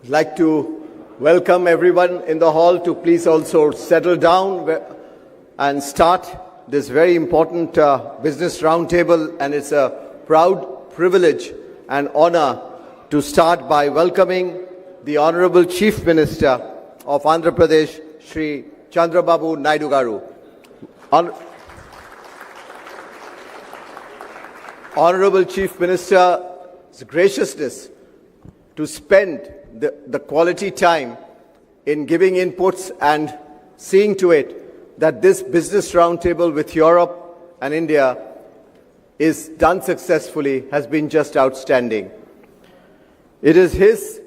I'd like to welcome everyone in the hall to please also settle down and start this very important business roundtable, and it's a proud privilege and honor to start by welcoming the Honorable Chief Minister of Andhra Pradesh, Shri Chandrababu Naidu Garu. Honorable Chief Minister's graciousness to spend the quality time in giving inputs and seeing to it that this business roundtable with Europe and India is done successfully has been just outstanding. It is his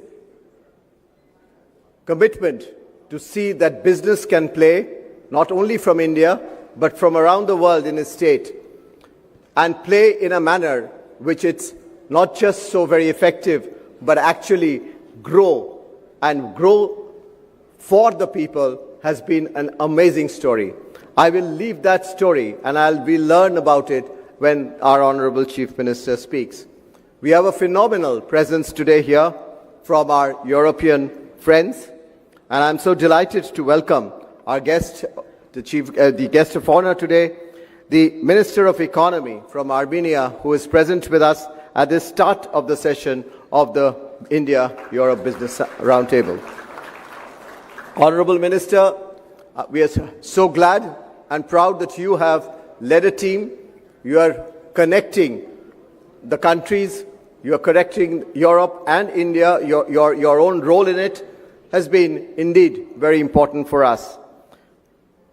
commitment to see that business can play not only from India but from around the world in his state, and play in a manner which it's not just so very effective but actually grow for the people, has been an amazing story. I will leave that story and we'll learn about it when our Honorable Chief Minister speaks. We have a phenomenal presence today here from our European friends, and I'm so delighted to welcome our guest, the guest of honor today, the Minister of Economy from Armenia, who is present with us at the start of the session of the India-Europe Business Roundtable. Honorable Minister, we are so glad and proud that you have led a team. You are connecting the countries, you are connecting Europe and India. Your own role in it has been indeed very important for us.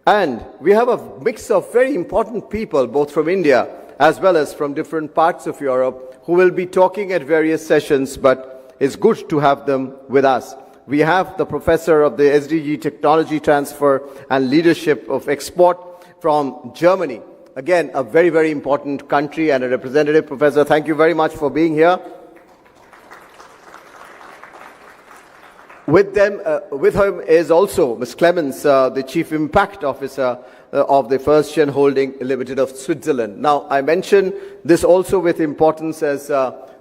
And we have a mix of very important people, both from India as well as from different parts of Europe, who will be talking at various sessions, but it's good to have them with us. We have the professor of the SDG Technology Transfer and Leadership of Export from Germany. Again, a very, very important country and a representative. Professor, thank you very much for being here. With him is also Ms. Clemens, the Chief Impact Officer of the First Gen Holding Limited of Switzerland. Now, I mention this also with importance as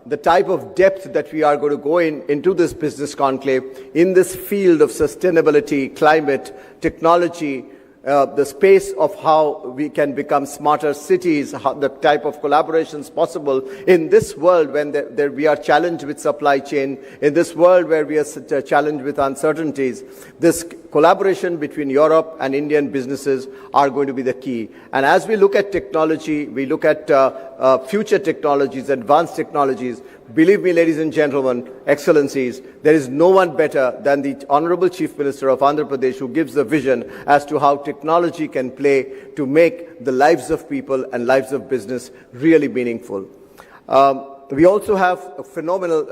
the type of depth that we are going to go into this business conclave in this field of sustainability, climate, technology, the space of how we can become smarter cities, the type of collaborations possible in this world when we are challenged with supply chain, in this world where we are challenged with uncertainties. This collaboration between Europe and Indian businesses are going to be the key. And as we look at technology, we look at future technologies, advanced technologies, believe me, ladies and gentlemen, excellencies, there is no one better than the Honorable Chief Minister of Andhra Pradesh who gives the vision as to how technology can play to make the lives of people and lives of business really meaningful. We also have a phenomenal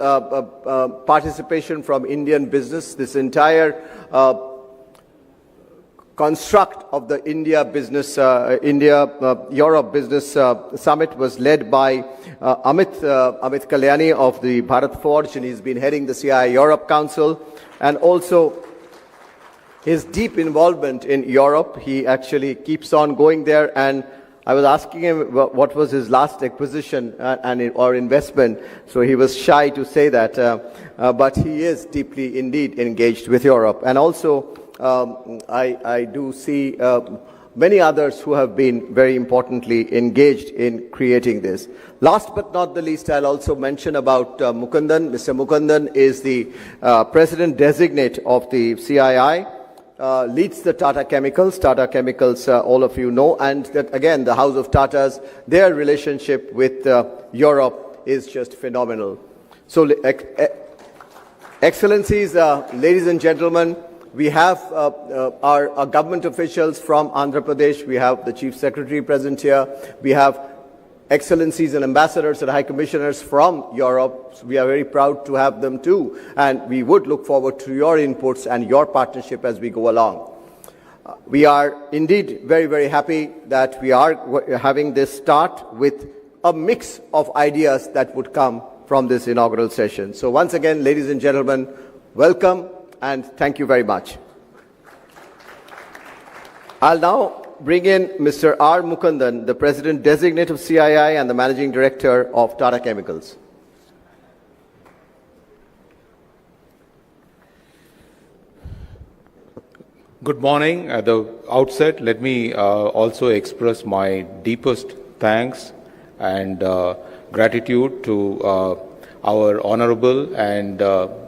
participation from Indian business. This entire construct of the India-Europe Business Summit was led by Amit Kalyani of the Bharat Forge, and he's been heading the CII Europe Council, and also his deep involvement in Europe. He actually keeps on going there, and I was asking him what was his last acquisition or investment, so he was shy to say that, but he is deeply indeed engaged with Europe. And also I do see many others who have been very importantly engaged in creating this. Last but not the least, I'll also mention about Mukundan. Mr. Mukundan is the President Designate of the CII, leads the Tata Chemicals. Tata Chemicals, all of you know, and that again, the House of Tatas, their relationship with Europe is just phenomenal. So, Excellencies, ladies and gentlemen, we have our government officials from Andhra Pradesh. We have the Chief Secretary present here. We have Excellencies and ambassadors and high commissioners from Europe. We are very proud to have them too. And we would look forward to your inputs and your partnership as we go along. We are indeed very, very happy that we are having this start with a mix of ideas that would come from this inaugural session. So once again, ladies and gentlemen, welcome and thank you very much. I'll now bring in Mr. R. Mukundan, the President Designate of CII and the Managing Director of Tata Chemicals. Good morning. At the outset, let me also express my deepest thanks and gratitude to our honorable and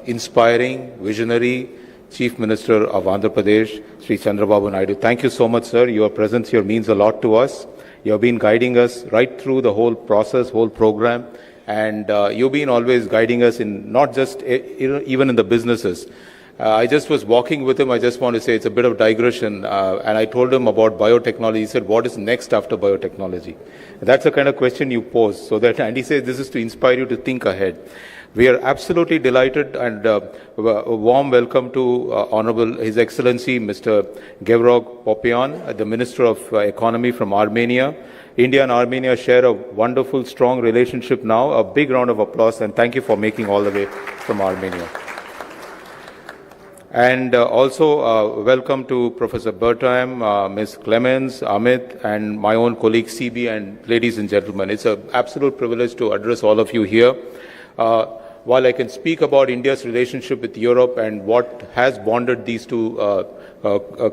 inspiring, visionary Chief Minister of Andhra Pradesh, Sri Chandrababu Naidu. Thank you so much, sir. Your presence here means a lot to us. You have been guiding us right through the whole process, whole program, and you've been always guiding us in not just even in the businesses. I just was walking with him. I just want to say it's a bit of digression. And I told him about biotechnology. He said, what is next after biotechnology? That's the kind of question you pose. And he says, this is to inspire you to think ahead. We are absolutely delighted and a warm welcome to Honorable His Excellency Mr. Gevorg Popyan, the Minister of Economy from Armenia. India and Armenia share a wonderful, strong relationship now. A big round of applause and thank you for making all the way from Armenia. And also welcome to Professor Bertheim, Ms. Clemens, Amit, and my own colleague CB, and ladies and gentlemen. It's an absolute privilege to address all of you here. While I can speak about India's relationship with Europe and what has bonded these two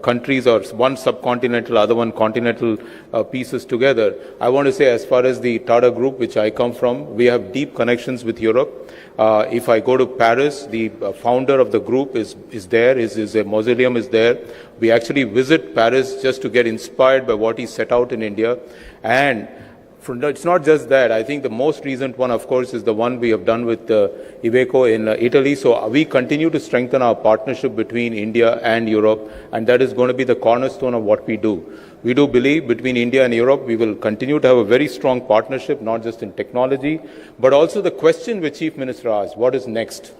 countries, or one subcontinental, other one continental pieces together, I want to say as far as the Tata Group, which I come from, we have deep connections with Europe. If I go to Paris, the founder of the group is there, his mausoleum is there. We actually visit Paris just to get inspired by what he set out in India. And it's not just that. I think the most recent one, of course, is the one we have done with Iveco in Italy. So we continue to strengthen our partnership between India and Europe, and that is going to be the cornerstone of what we do. We do believe between India and Europe, we will continue to have a very strong partnership, not just in technology, but also the question which Chief Minister asked, what is next?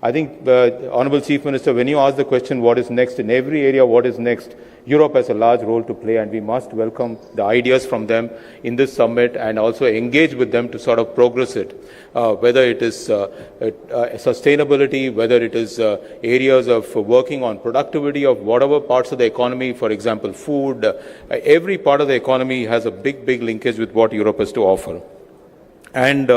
I think, Honorable Chief Minister, when you ask the question, what is next, in every area, what is next, Europe has a large role to play, and we must welcome the ideas from them in this summit and also engage with them to sort of progress it, whether it is sustainability, whether it is areas of working on productivity of whatever parts of the economy, for example, food. Every part of the economy has a big, big linkage with what Europe has to offer. And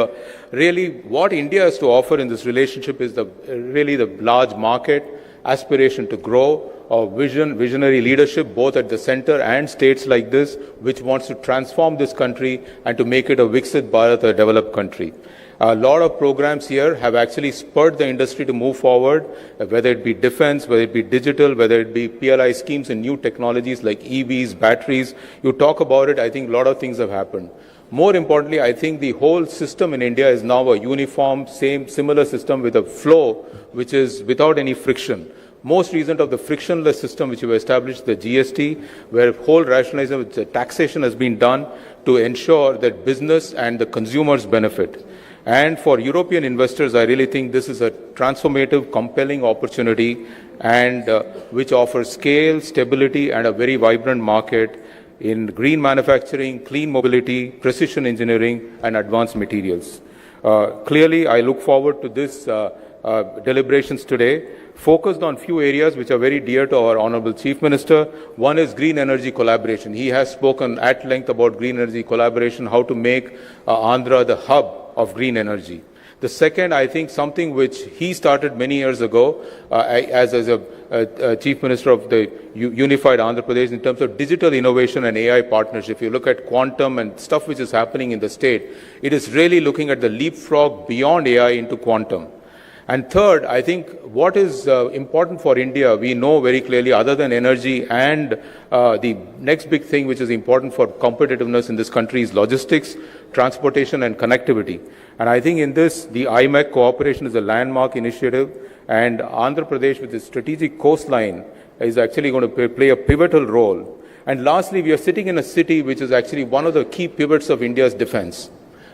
really, what India has to offer in this relationship is really the large market, aspiration to grow, visionary leadership, both at the center and states like this, which wants to transform this country and to make it a Viksit Bharat, a developed country. A lot of programs here have actually spurred the industry to move forward, whether it be defense, whether it be digital, whether it be PLI schemes and new technologies like EVs, batteries. You talk about it, I think a lot of things have happened. More importantly, I think the whole system in India is now a uniform, similar system with a flow which is without any friction. Most recent of the frictionless system which we established, the GST, where whole rationalization, taxation has been done to ensure that business and the consumers benefit. And for European investors, I really think this is a transformative, compelling opportunity, and which offers scale, stability, and a very vibrant market in green manufacturing, clean mobility, precision engineering, and advanced materials. Clearly, I look forward to this deliberations today, focused on few areas which are very dear to our Honorable Chief Minister. One is green energy collaboration. He has spoken at length about green energy collaboration, how to make Andhra the hub of green energy. The second, I think, something which he started many years ago as a Chief Minister of the Unified Andhra Pradesh in terms of digital innovation and AI partnership. If you look at quantum and stuff which is happening in the state, it is really looking at the leapfrog beyond AI into quantum. And third, I think what is important for India, we know very clearly, other than energy, and the next big thing which is important for competitiveness in this country is logistics. transportation and connectivity. And I think in this, the IMEC cooperation is a landmark initiative, and Andhra Pradesh with its strategic coastline is actually going to play a pivotal role. And lastly, we are sitting in a city which is actually one of the key pivots of India's defense.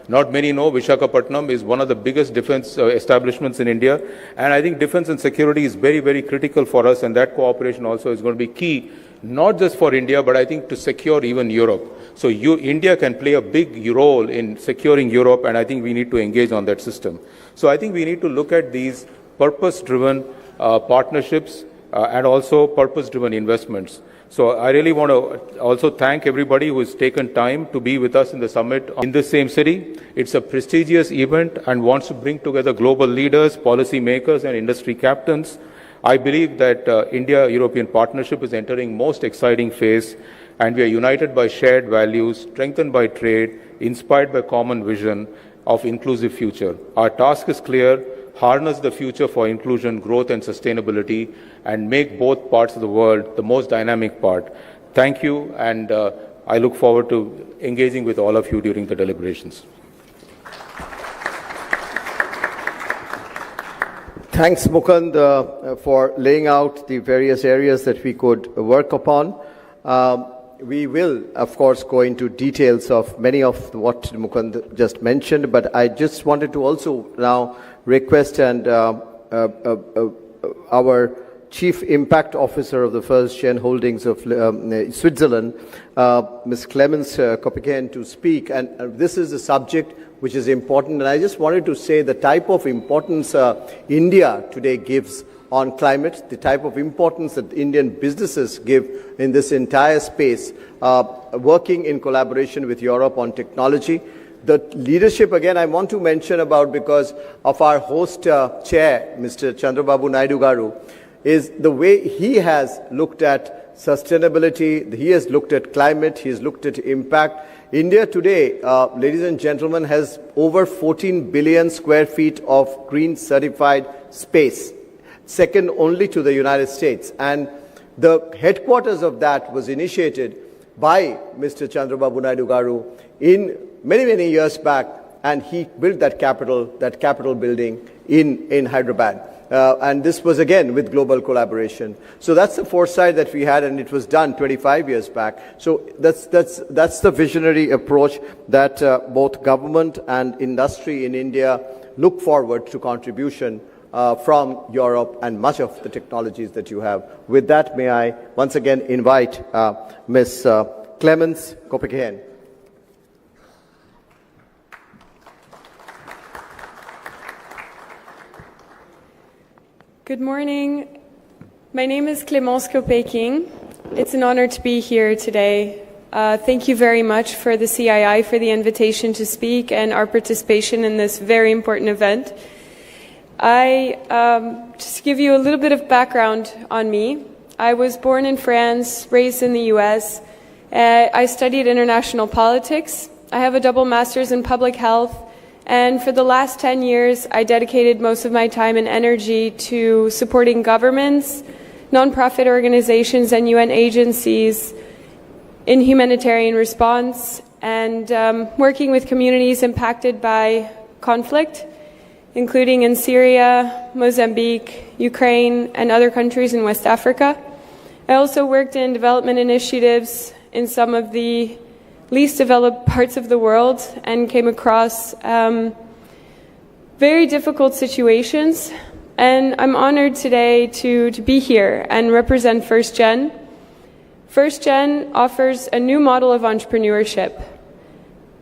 Not many know Visakhapatnam is one of the biggest defense establishments in India, and I think defense and security is very, very critical for us, and that cooperation also is going to be key, not just for India, but I think to secure even Europe. So India can play a big role in securing Europe, and I think we need to engage on that system. So I think we need to look at these purpose-driven partnerships and also purpose-driven investments. So I really want to also thank everybody who has taken time to be with us in the summit in this same city. It's a prestigious event and wants to bring together global leaders, policy makers, and industry captains. I believe that India-European partnership is entering most exciting phase, and we are united by shared values, strengthened by trade, inspired by common vision of inclusive future. Our task is clear: harness the future for inclusion, growth, and sustainability, and make both parts of the world the most dynamic part. Thank you, and I look forward to engaging with all of you during the deliberations. Thanks, Mukund, for laying out the various areas that we could work upon. We will, of course, go into details of many of what Mukund just mentioned, but I just wanted to also now request and our Chief Impact Officer of the First Gen Holdings of Switzerland, Ms. Clemens Kopeken, to speak. And this is a subject which is important. And I just wanted to say the type of importance India today gives on climate, the type of importance that Indian businesses give in this entire space, working in collaboration with Europe on technology. The leadership, again, I want to mention about because of our host chair, Mr. Chandrababu Naidu Garu, is the way he has looked at sustainability, he has looked at climate, he has looked at impact. India today, ladies and gentlemen, has over 14 billion square feet of green certified space, second only to the United States. And the headquarters of that was initiated by Mr. Chandrababu Naidu Garu in many years back, and he built that capital building in Hyderabad. And this was again with global collaboration. So that's the foresight that we had, and it was done 25 years back. So that's the visionary approach that both government and industry in India look forward to contribution from Europe and much of the technologies that you have. With that, may I once again invite Ms. Clemens Kopeken. Good morning. My name is Clemence Kopeken. It's an honor to be here today. Thank you very much for the CII for the invitation to speak and our participation in this very important event. Just to give you a little bit of background on me. I was born in France, raised in the US. I studied international politics. I have a double master's in public health. And for the last 10 years, I dedicated most of my time and energy to supporting governments, nonprofit organizations, and UN agencies in humanitarian response, and working with communities impacted by conflict, including in Syria, Mozambique, Ukraine, and other countries in West Africa. I also worked in development initiatives in some of the least developed parts of the world and came across very difficult situations. And I'm honored today to be here and represent First Gen. First Gen offers a new model of entrepreneurship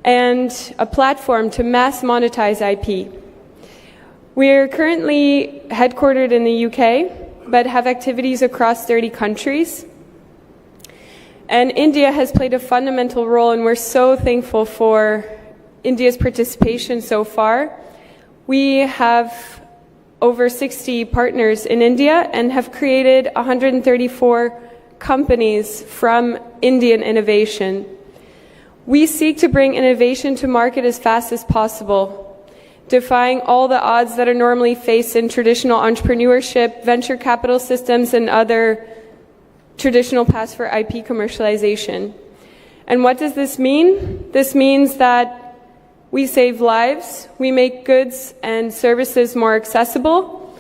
and a platform to mass monetize IP. We're currently headquartered in the UK, but have activities across 30 countries. And India has played a fundamental role, and we're so thankful for India's participation so far. We have over 60 partners in India and have created 134 companies from Indian innovation. We seek to bring innovation to market as fast as possible, defying all the odds that are normally faced in traditional entrepreneurship, venture capital systems, and other traditional paths for IP commercialization. And what does this mean? This means that We save lives, we make goods and services more accessible,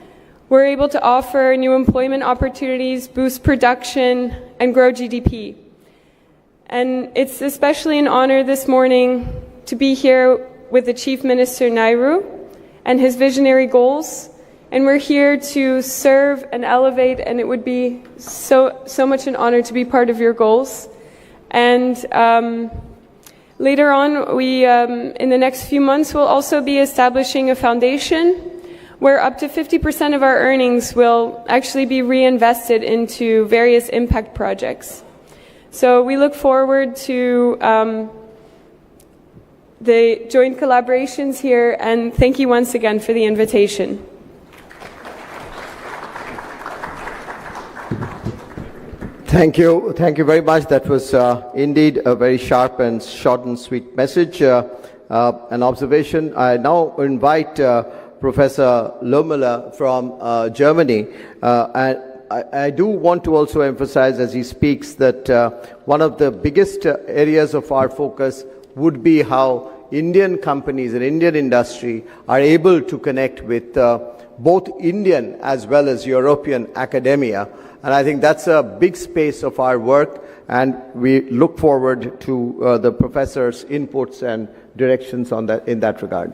we're able to offer new employment opportunities, boost production, and grow GDP. And it's especially an honor this morning to be here with the Chief Minister Nairu and his visionary goals. And we're here to serve and elevate, and it would be so much an honor to be part of your goals. And later on, we, in the next few months, will also be establishing a foundation where up to 50% of our earnings will actually be reinvested into various impact projects. So we look forward to the joint collaborations here, and thank you once again for the invitation. Thank you very much. That was indeed a very sharp and short and sweet message. An observation. I now invite Professor Lohmüller from Germany, and I do want to also emphasize as he speaks that one of the biggest areas of our focus would be how Indian companies and Indian industry are able to connect with both Indian as well as European academia. And I think that's a big space of our work, and we look forward to the professor's inputs and directions on that, in that regard.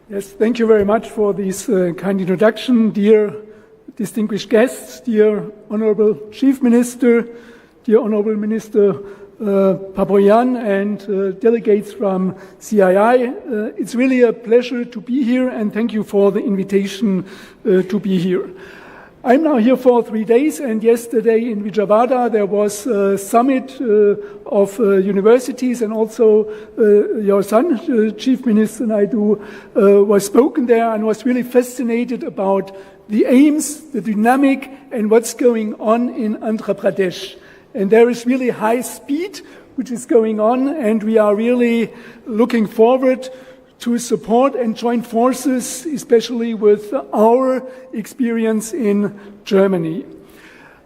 Yes, thank you very much for this kind introduction, dear distinguished guests, dear Honorable Chief Minister, dear Honorable Minister Papoyan, and delegates from CII. It's really a pleasure to be here, and thank you for the invitation to be here. I'm now here for 3 days, and yesterday in Vijayawada there was a summit of universities, and also your son, Chief Minister Naidu, was spoken there and was really fascinated about the aims, the dynamic, and what's going on in Andhra Pradesh. And there is really high speed which is going on, and we are really looking forward to support and join forces, especially with our experience in Germany.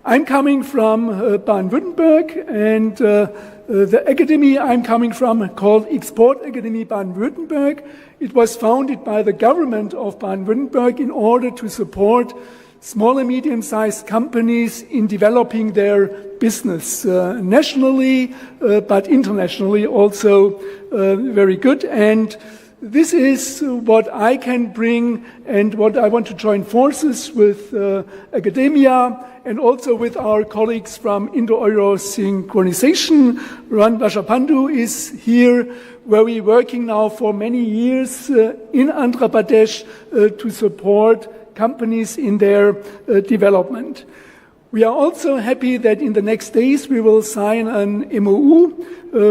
I'm coming from Baden-Württemberg, and the academy I'm coming from, called Export Academy Baden-Württemberg, it was founded by the government of Baden-Württemberg in order to support small and medium-sized companies in developing their business nationally, but internationally also very good. And this is what I can bring, and what I want to join forces with academia and also with our colleagues from Indo-Euro Synchronization. Ran Vashapandu is here, where we're working now for many years in Andhra Pradesh to support companies in their development. We are also happy that in the next days we will sign an MOU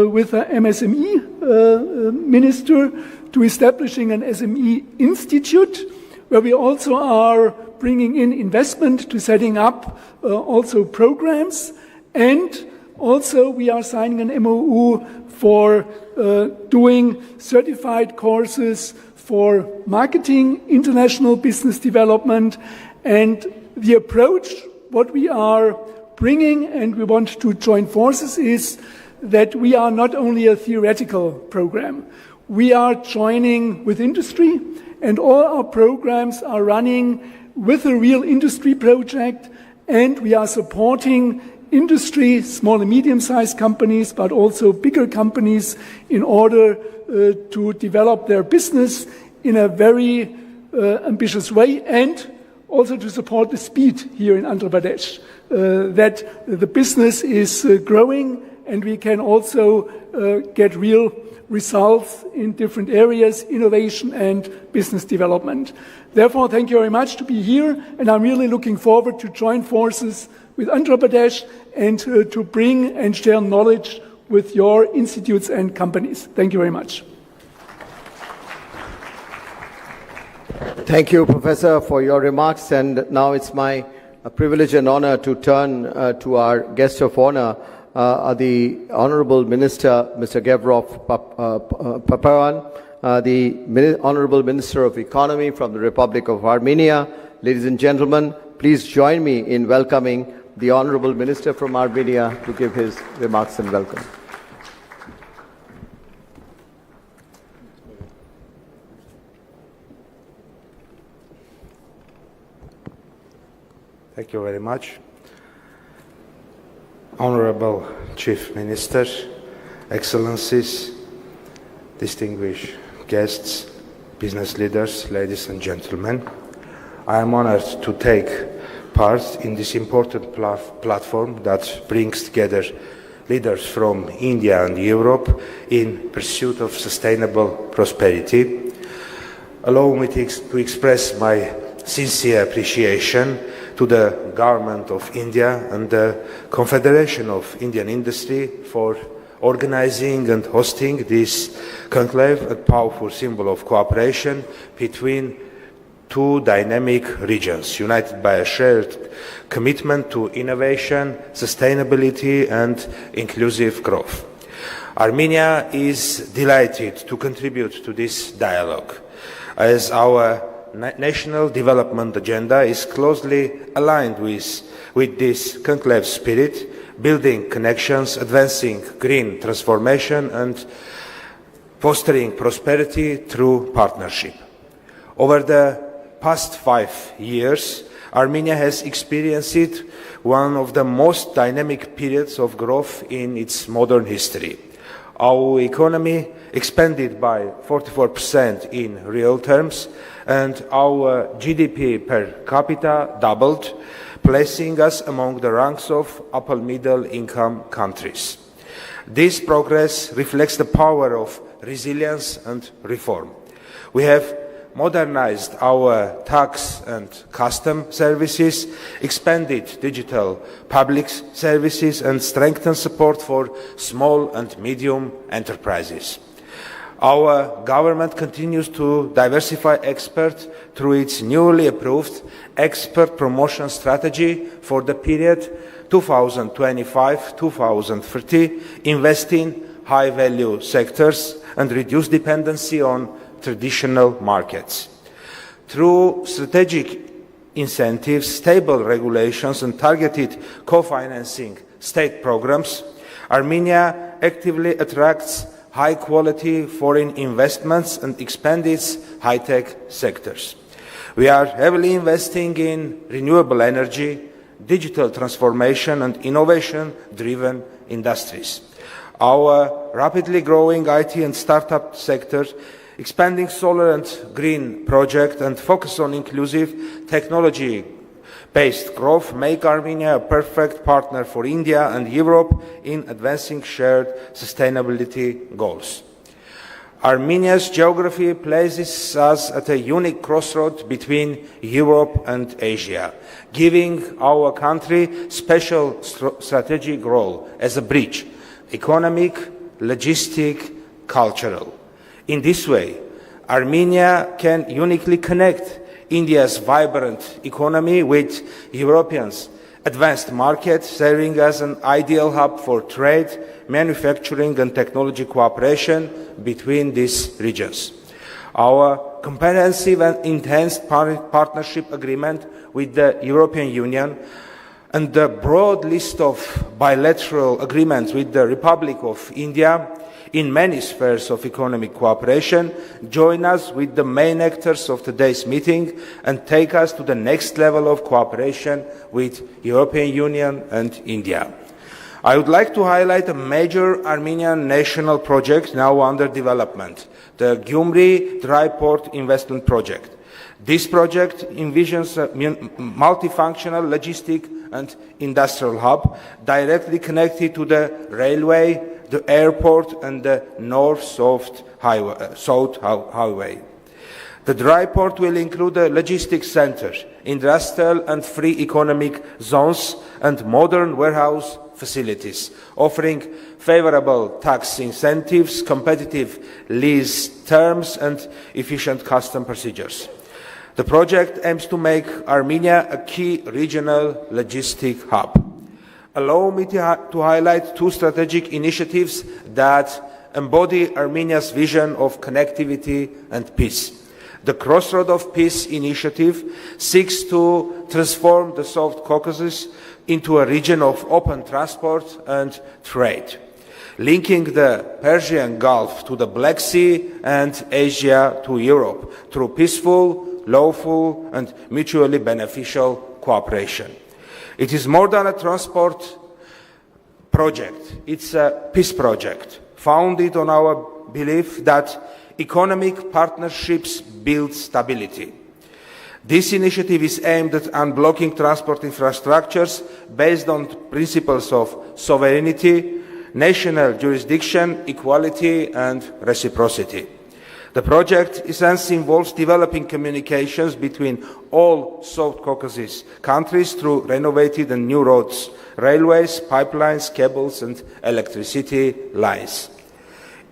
with an MSME minister to establishing an SME institute, where we also are bringing in investment to setting up also programs, and also we are signing an MOU for doing certified courses for marketing, international business development, and the approach what we are bringing, and we want to join forces, is that we are not only a theoretical program. We are joining with industry, and all our programs are running with a real industry project, and we are supporting industry, small and medium-sized companies, but also bigger companies, in order to develop their business in a very ambitious way, and also to support the speed here in Andhra Pradesh, that the business is growing, and we can also get real results in different areas, innovation and business development. Therefore, thank you very much to be here, and I'm really looking forward to join forces with Andhra Pradesh and to bring and share knowledge with your institutes and companies. Thank you very much. Thank you, Professor, for your remarks. And now it's my privilege and honor to turn to our guest of honor, the Honorable Minister, Mr. Gevrov Papayan, the Honorable Minister of Economy from the Republic of Armenia. Ladies and gentlemen, please join me in welcoming the Honorable Minister from Armenia to give his remarks and welcome. Thank you very much. Honorable Chief Minister, Excellencies, distinguished guests, business leaders, ladies and gentlemen, I am honored to take part in this important platform that brings together leaders from India and Europe in pursuit of sustainable prosperity. Allow me to express my sincere appreciation to the Government of India and the Confederation of Indian Industry for organizing and hosting this conclave, a powerful symbol of cooperation between two dynamic regions, united by a shared commitment to innovation, sustainability and inclusive growth. Armenia is delighted to contribute to this dialogue, as our national development agenda is closely aligned with this conclave spirit, building connections, advancing green transformation and fostering prosperity through partnership. Over the past 5 years, Armenia has experienced one of the most dynamic periods of growth in its modern history. Our economy expanded by 44% in real terms, and our GDP per capita doubled, placing us among the ranks of upper middle income countries. This progress reflects the power of resilience and reform. We have modernized our tax and custom services, expanded digital public services and strengthened support for small and medium enterprises. Our government continues to diversify experts through its newly approved expert promotion strategy for the period 2025-2030, invest in high-value sectors and reduce dependency on traditional markets. Through strategic incentives, stable regulations and targeted co-financing state programs, Armenia actively attracts high-quality foreign investments and expands its high-tech sectors. We are heavily investing in renewable energy, digital transformation and innovation-driven industries. Our rapidly growing IT and startup sectors, expanding solar and green projects and focus on inclusive technology-based growth make Armenia a perfect partner for India and Europe in advancing shared sustainability goals. Armenia's geography places us at a unique crossroad between Europe and Asia, giving our country special strategic role as a bridge, economic, logistic, cultural. In this way, Armenia can uniquely connect India's vibrant economy with Europeans' advanced market, serving as an ideal hub for trade, manufacturing and technology cooperation between these regions. Our comprehensive and enhanced partnership agreement with the European Union and the broad list of bilateral agreements with the Republic of India in many spheres of economic cooperation join us with the main actors of today's meeting and take us to the next level of cooperation with European Union and India. I would like to highlight a major Armenian national project now under development, the Gyumri Dry Port Investment Project. This project envisions a multifunctional logistic and industrial hub directly connected to the railway, the airport and the north-south highway. The dry port will include a logistics center, industrial and free economic zones and modern warehouse facilities, offering favorable tax incentives, competitive lease terms and efficient custom procedures. The project aims to make Armenia a key regional logistic hub. Allow me to highlight two strategic initiatives that embody Armenia's vision of connectivity and peace. The Crossroad of Peace initiative seeks to transform the South Caucasus into a region of open transport and trade, linking the Persian Gulf to the Black Sea and Asia to Europe through peaceful, lawful and mutually beneficial cooperation. It is more than a transport project. It's a peace project, founded on our belief that economic partnerships build stability. This initiative is aimed at unblocking transport infrastructures based on principles of sovereignty, national jurisdiction, equality and reciprocity. The project essentially involves developing communications between all South Caucasus countries through renovated and new roads, railways, pipelines, cables and electricity lines.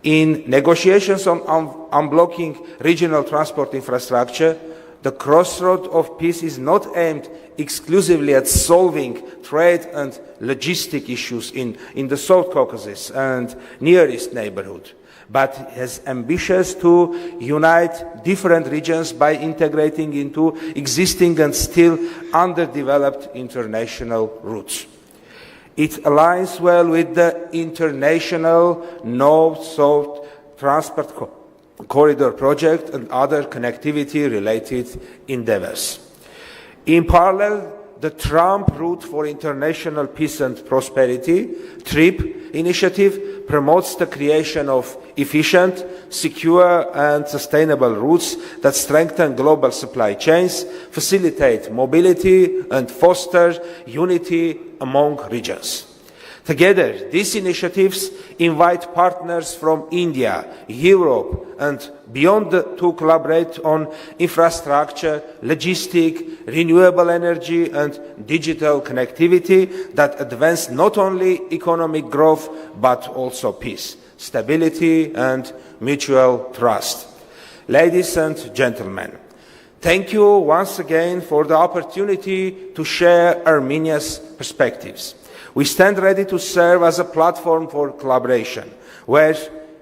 In negotiations on unblocking regional transport infrastructure, the crossroad of peace is not aimed exclusively at solving trade and logistic issues in the South Caucasus and Near East neighborhood, but has ambitious to unite different regions by integrating into existing and still underdeveloped international routes. It aligns well with the international North-South Transport Corridor project and other connectivity-related endeavors. In parallel, the Trump Route for International Peace and Prosperity, TRIP initiative, promotes the creation of efficient, secure and sustainable routes that strengthen global supply chains, facilitate mobility and foster unity among regions. Together, these initiatives invite partners from India, Europe and beyond to collaborate on infrastructure, logistics, renewable energy and digital connectivity that advance not only economic growth but also peace, stability and mutual trust. Ladies and gentlemen, thank you once again for the opportunity to share Armenia's perspectives. We stand ready to serve as a platform for collaboration, where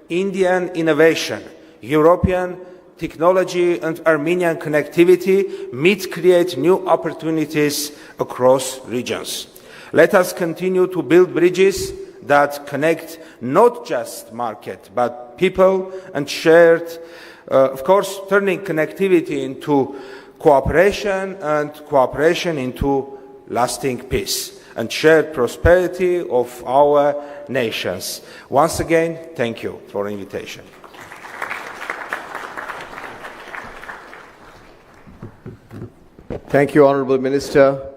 Indian innovation, European technology and Armenian connectivity meet to create new opportunities across regions. Let us continue to build bridges that connect not just market, but people and shared, of course, turning connectivity into cooperation and cooperation into lasting peace and shared prosperity of our nations. Once again, thank you for the invitation. Thank you, Honourable Minister.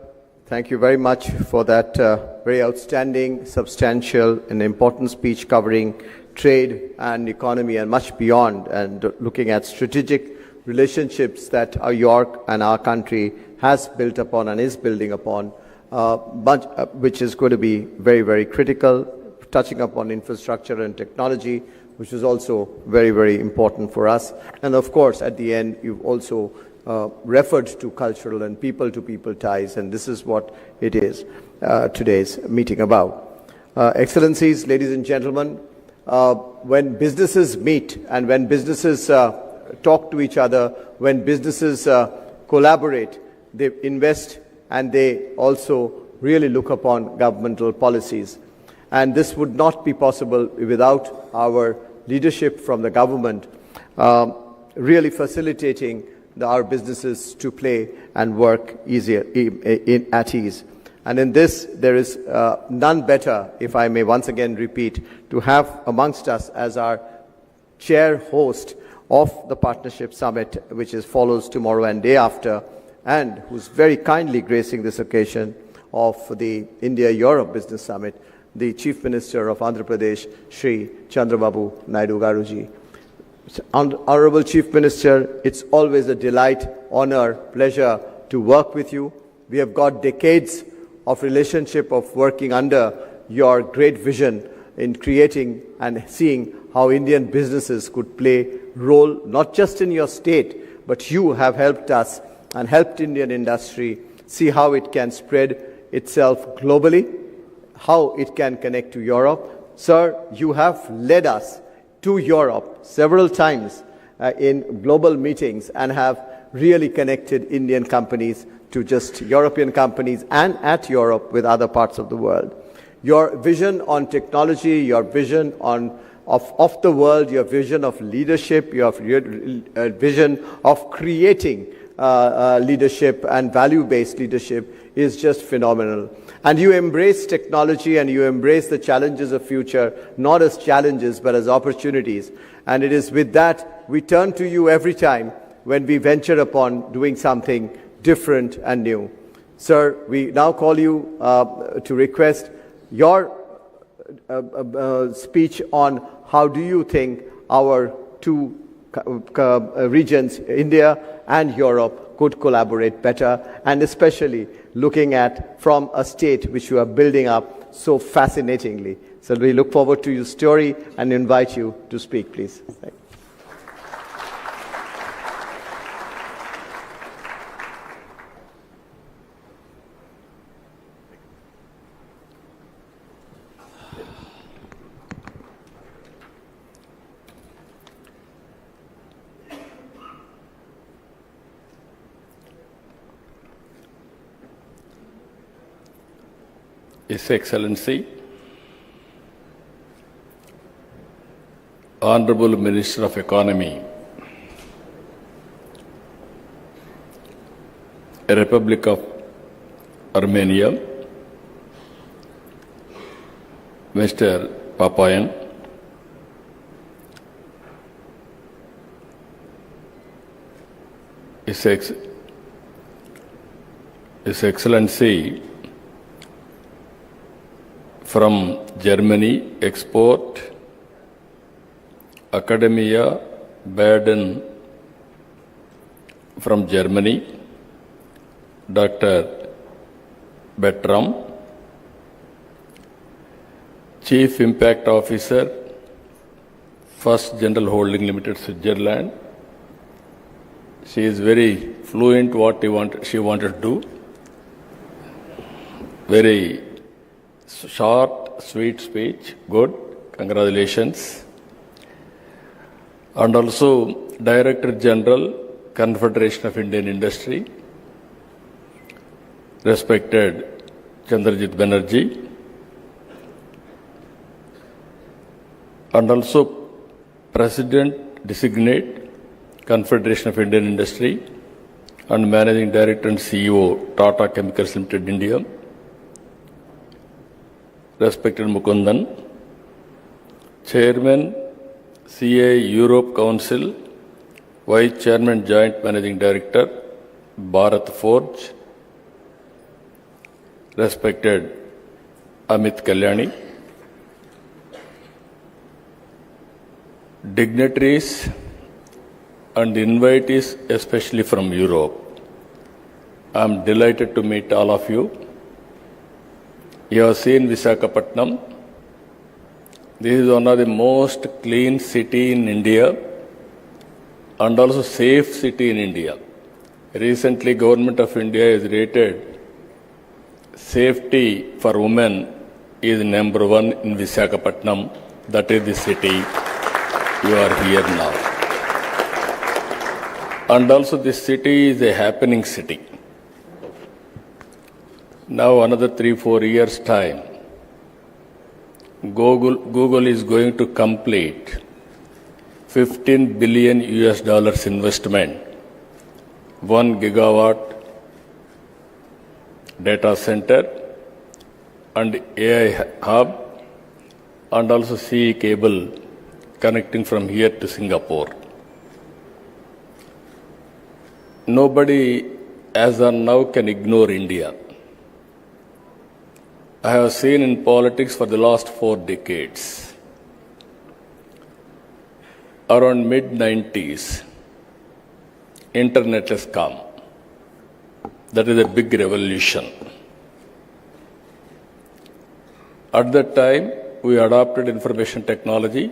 Thank you very much for that very outstanding, substantial and important speech covering trade and economy and much beyond, and looking at strategic relationships that York and our country has built upon and is building upon, which is going to be very, very critical, touching upon infrastructure and technology, which is also very, very important for us. And of course, at the end, you've also referred to cultural and people-to-people ties, and this is what it is today's meeting about. Excellencies, ladies and gentlemen, when businesses meet and when businesses talk to each other, when businesses collaborate, they invest and they also really look upon governmental policies. And this would not be possible without our leadership from the government really facilitating our businesses to play and work easier at ease. And in this, there is none better, if I may once again repeat, to have amongst us as our chair host of the Partnership Summit, which follows tomorrow and day after, and who's very kindly gracing this occasion of the India-Europe Business Summit, the Chief Minister of Andhra Pradesh, Shri Chandrababu Naidu Garuji. Honorable Chief Minister, it's always a delight, honor, pleasure to work with you. We have got decades of relationship of working under your great vision in creating and seeing how Indian businesses could play role not just in your state, but you have helped us and helped Indian industry see how it can spread itself globally, how it can connect to Europe. Sir, you have led us to Europe several times in global meetings and have really connected Indian companies to just European companies and at Europe with other parts of the world. Your vision on technology, your vision of the world, your vision of leadership, your vision of creating leadership and value-based leadership is just phenomenal. And you embrace technology and you embrace the challenges of future, not as challenges, but as opportunities. And it is with that we turn to you every time when we venture upon doing something different and new. Sir, we now call you to request your speech on how do you think our two regions, India and Europe, could collaborate better, and especially looking at from a state which you are building up so fascinatingly. So we look forward to your story and invite you to speak, please. Thank you. His Excellency, Honorable Minister of Economy, Republic of Armenia, Mr. Papayan, His Excellency, from Germany, Export, Academia, Baden, from Germany, Dr. Bertram, Chief Impact Officer, First General Holding Limited, Switzerland. She is very fluent what she wanted to do. Very short, sweet speech, good, congratulations. And also Director General, Confederation of Indian Industry, respected Chandrajit Banerjee, and also President Designate, Confederation of Indian Industry, and Managing Director and CEO, Tata Chemicals Limited, India, respected Mukundan, Chairman, CA Europe Council, Vice Chairman, Joint Managing Director, Bharat Forge, respected Amit Kalyani, dignitaries and invitees, especially from Europe. I am delighted to meet all of you. You have seen Visakhapatnam. This is one of the most clean city in India and also safe city in India. Recently, Government of India has rated safety for women is #1 in Visakhapatnam. That is the city you are here now. And also this city is a happening city. Now another 3-4 years time, Google is going to complete $15 billion investment, 1 gigawatt data center and AI hub, and also CE cable connecting from here to Singapore. Nobody as of now can ignore India. I have seen in politics for the last 4 decades. Around mid-90s, internet has come. That is a big revolution. At that time, we adopted information technology.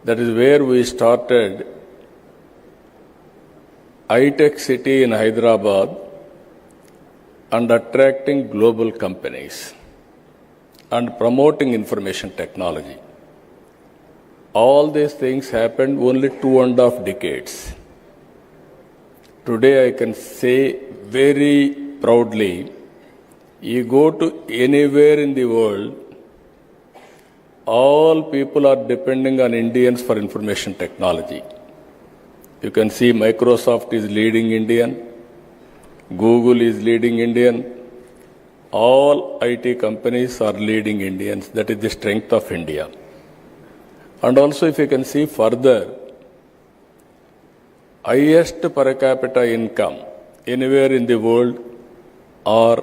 That is where we started high-tech city in Hyderabad and attracting global companies and promoting information technology. All these things happened only 2.5 decades. Today I can say very proudly, you go to anywhere in the world, all people are depending on Indians for information technology. You can see Microsoft is leading Indian, Google is leading Indian, all IT companies are leading Indians. That is the strength of India. And also if you can see further, highest per capita income anywhere in the world are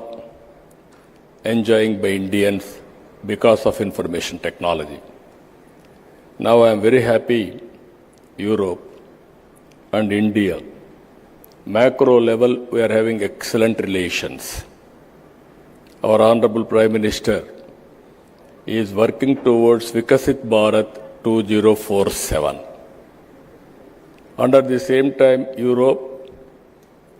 enjoying by Indians because of information technology. Now I am very happy Europe and India, macro level we are having excellent relations. Our Honorable Prime Minister is working towards Vikasit Bharat 2047. Under the same time, Europe,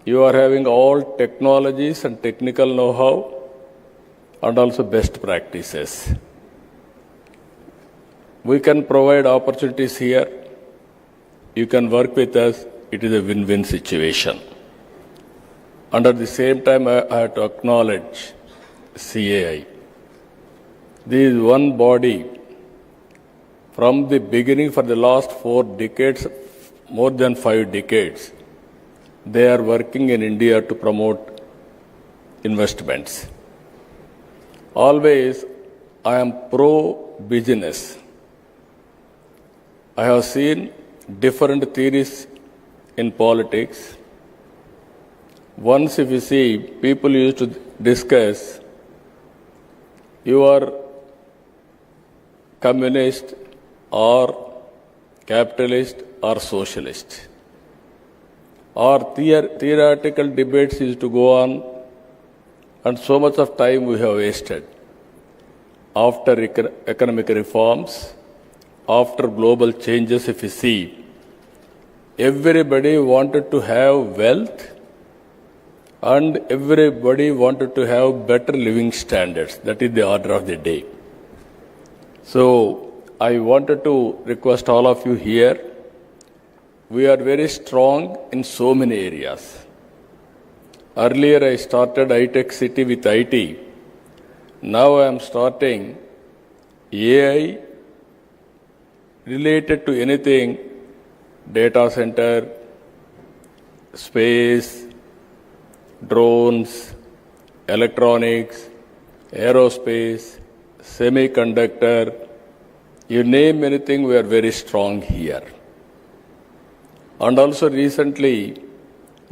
you are having all technologies and technical know-how and also best practices. We can provide opportunities here. You can work with us. It is a win-win situation. Under the same time, I have to acknowledge CAI. This is one body from the beginning for the last 4 decades, more than 5 decades, they are working in India to promote investments. Always, I am pro-business. I have seen different theories in politics. Once if you see, people used to discuss, you are communist or capitalist or socialist. Or theoretical debates used to go on, and so much of time we have wasted. After economic reforms, after global changes, if you see, everybody wanted to have wealth and everybody wanted to have better living standards. That is the order of the day. So, I wanted to request all of you here, we are very strong in so many areas. Earlier I started high-tech city with IT. Now I am starting AI related to anything, data center, space, drones, electronics, aerospace, semiconductor, you name anything, we are very strong here. And also recently,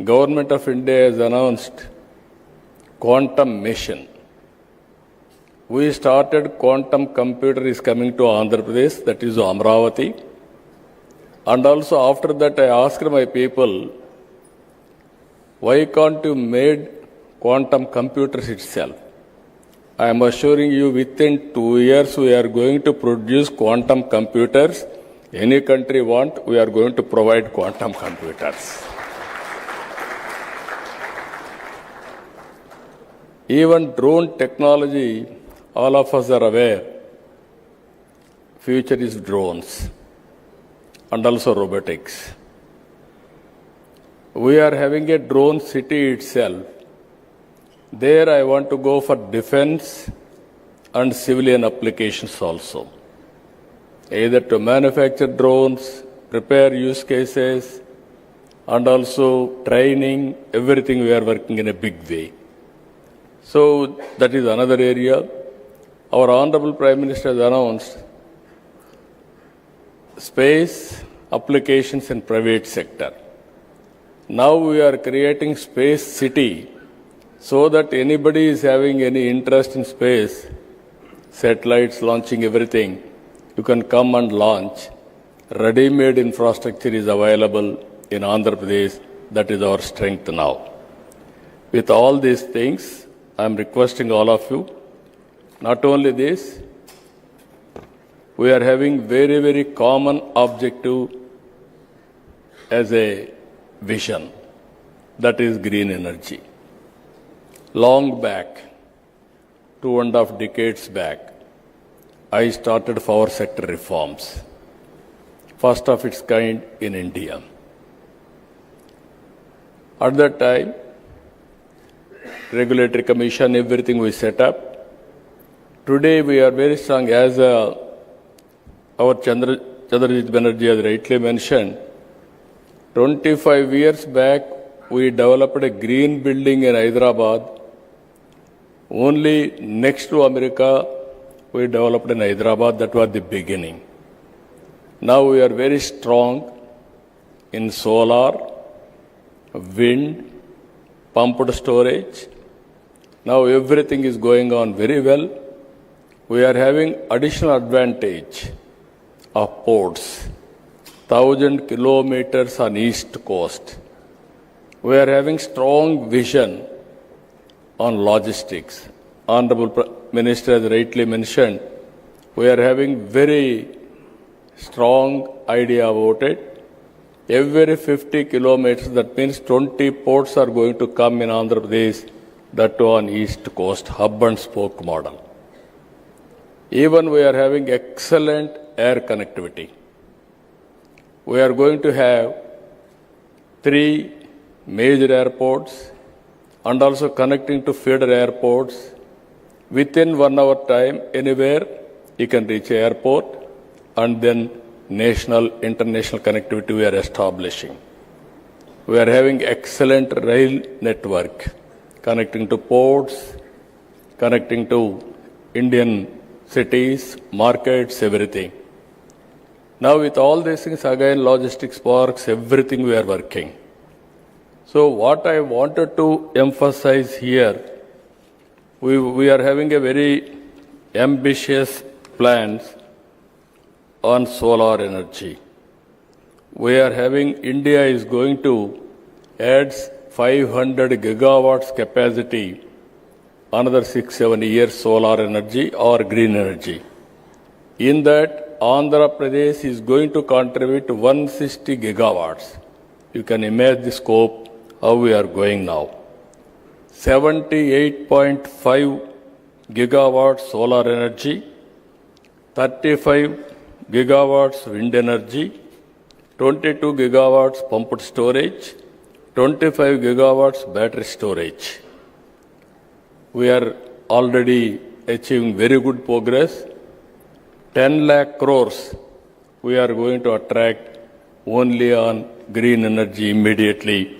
Government of India has announced quantum mission. We started quantum computer is coming to Andhra Pradesh, that is Amravati. And also after that I asked my people, why can't you made quantum computers itself? I am assuring you within 2 years we are going to produce quantum computers. Any country want, we are going to provide quantum computers. Even drone technology, all of us are aware, future is drones and also robotics. We are having a drone city itself. There I want to go for defense and civilian applications also. Either to manufacture drones, prepare use cases, and also training, everything we are working in a big way. So that is another area. Our Honorable Prime Minister has announced space applications in private sector. Now we are creating space city so that anybody is having any interest in space, satellites launching everything, you can come and launch. Ready-made infrastructure is available in Andhra Pradesh. That is our strength now. With all these things, I am requesting all of you, not only this, we are having very, very common objective as a vision, that is green energy. Long back, 2.5 decades back, I started power sector reforms, first of its kind in India. At that time, regulatory commission, everything we set up. Today we are very strong, as our Chandrajit Banerjee has rightly mentioned, 25 years back, we developed a green building in Hyderabad. Only next to America, we developed in Hyderabad. That was the beginning. Now we are very strong in solar, wind, pumped storage. Now everything is going on very well. We are having additional advantage of ports. 1,000 kilometers on east coast. We are having strong vision on logistics. Honorable Minister has rightly mentioned, we are having very strong idea about it. Every 50 kilometers, that means 20 ports are going to come in Andhra Pradesh, that too on east coast, hub and spoke model. Even we are having excellent air connectivity. We are going to have 3 major airports and also connecting to feeder airports. Within 1 hour time, anywhere you can reach an airport, and then national, international connectivity we are establishing. We are having excellent rail network, connecting to ports, connecting to Indian cities, markets, everything. Now with all these things, again, logistics parks, everything we are working. So what I wanted to emphasize here, we are having a very ambitious plans on solar energy. We are having, India is going to add 500 gigawatts capacity, another 6-7 years solar energy or green energy. In that, Andhra Pradesh is going to contribute 160 gigawatts. You can imagine the scope, how we are going now. 78.5 gigawatts solar energy, 35 gigawatts wind energy, 22 gigawatts pumped storage, 25 gigawatts battery storage. We are already achieving very good progress. 10 lakh crores we are going to attract only on green energy immediately.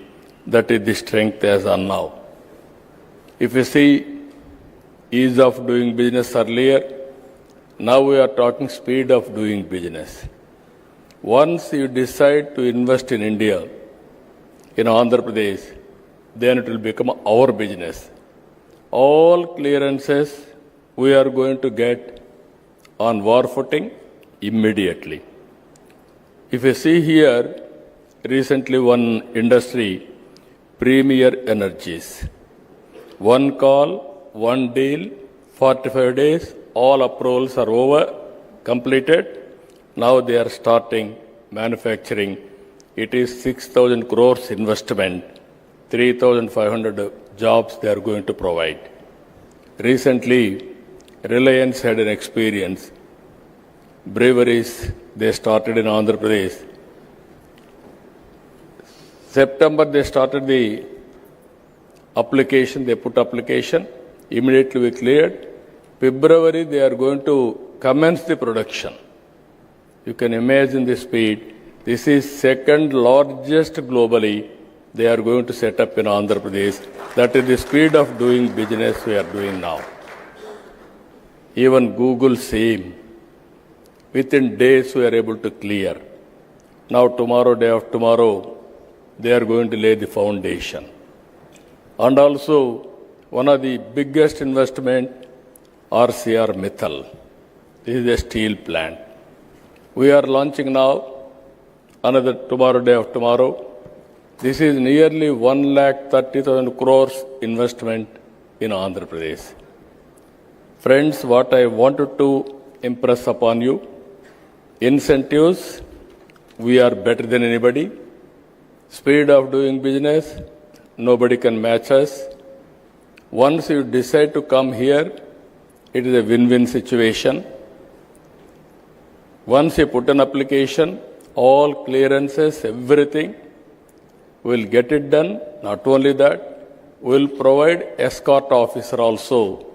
That is the strength as on now. If you see ease of doing business earlier, now we are talking speed of doing business. Once you decide to invest in India, in Andhra Pradesh, then it will become our business. All clearances we are going to get on war footing immediately. If you see here, recently one industry, Premier Energies, one call, one deal, 45 days, all approvals are over, completed. Now they are starting manufacturing. It is 6,000 crores investment, 3,500 jobs they are going to provide. Recently, Reliance had an experience. Breweries, they started in Andhra Pradesh. September, they started the application, they put application. Immediately we cleared. February, they are going to commence the production. You can imagine the speed. This is second largest globally. They are going to set up in Andhra Pradesh. That is the speed of doing business we are doing now. Even Google same. Within days we are able to clear. Now tomorrow, day after tomorrow, they are going to lay the foundation. And also, one of the biggest investment, RCR Mittal. This is a steel plant. We are launching now, another tomorrow, day after tomorrow. This is nearly 1,30,000 crores investment in Andhra Pradesh. Friends, what I wanted to impress upon you, incentives, we are better than anybody. Speed of doing business, nobody can match us. Once you decide to come here, it is a win-win situation. Once you put an application, all clearances, everything, we'll get it done. Not only that, we'll provide escort officer also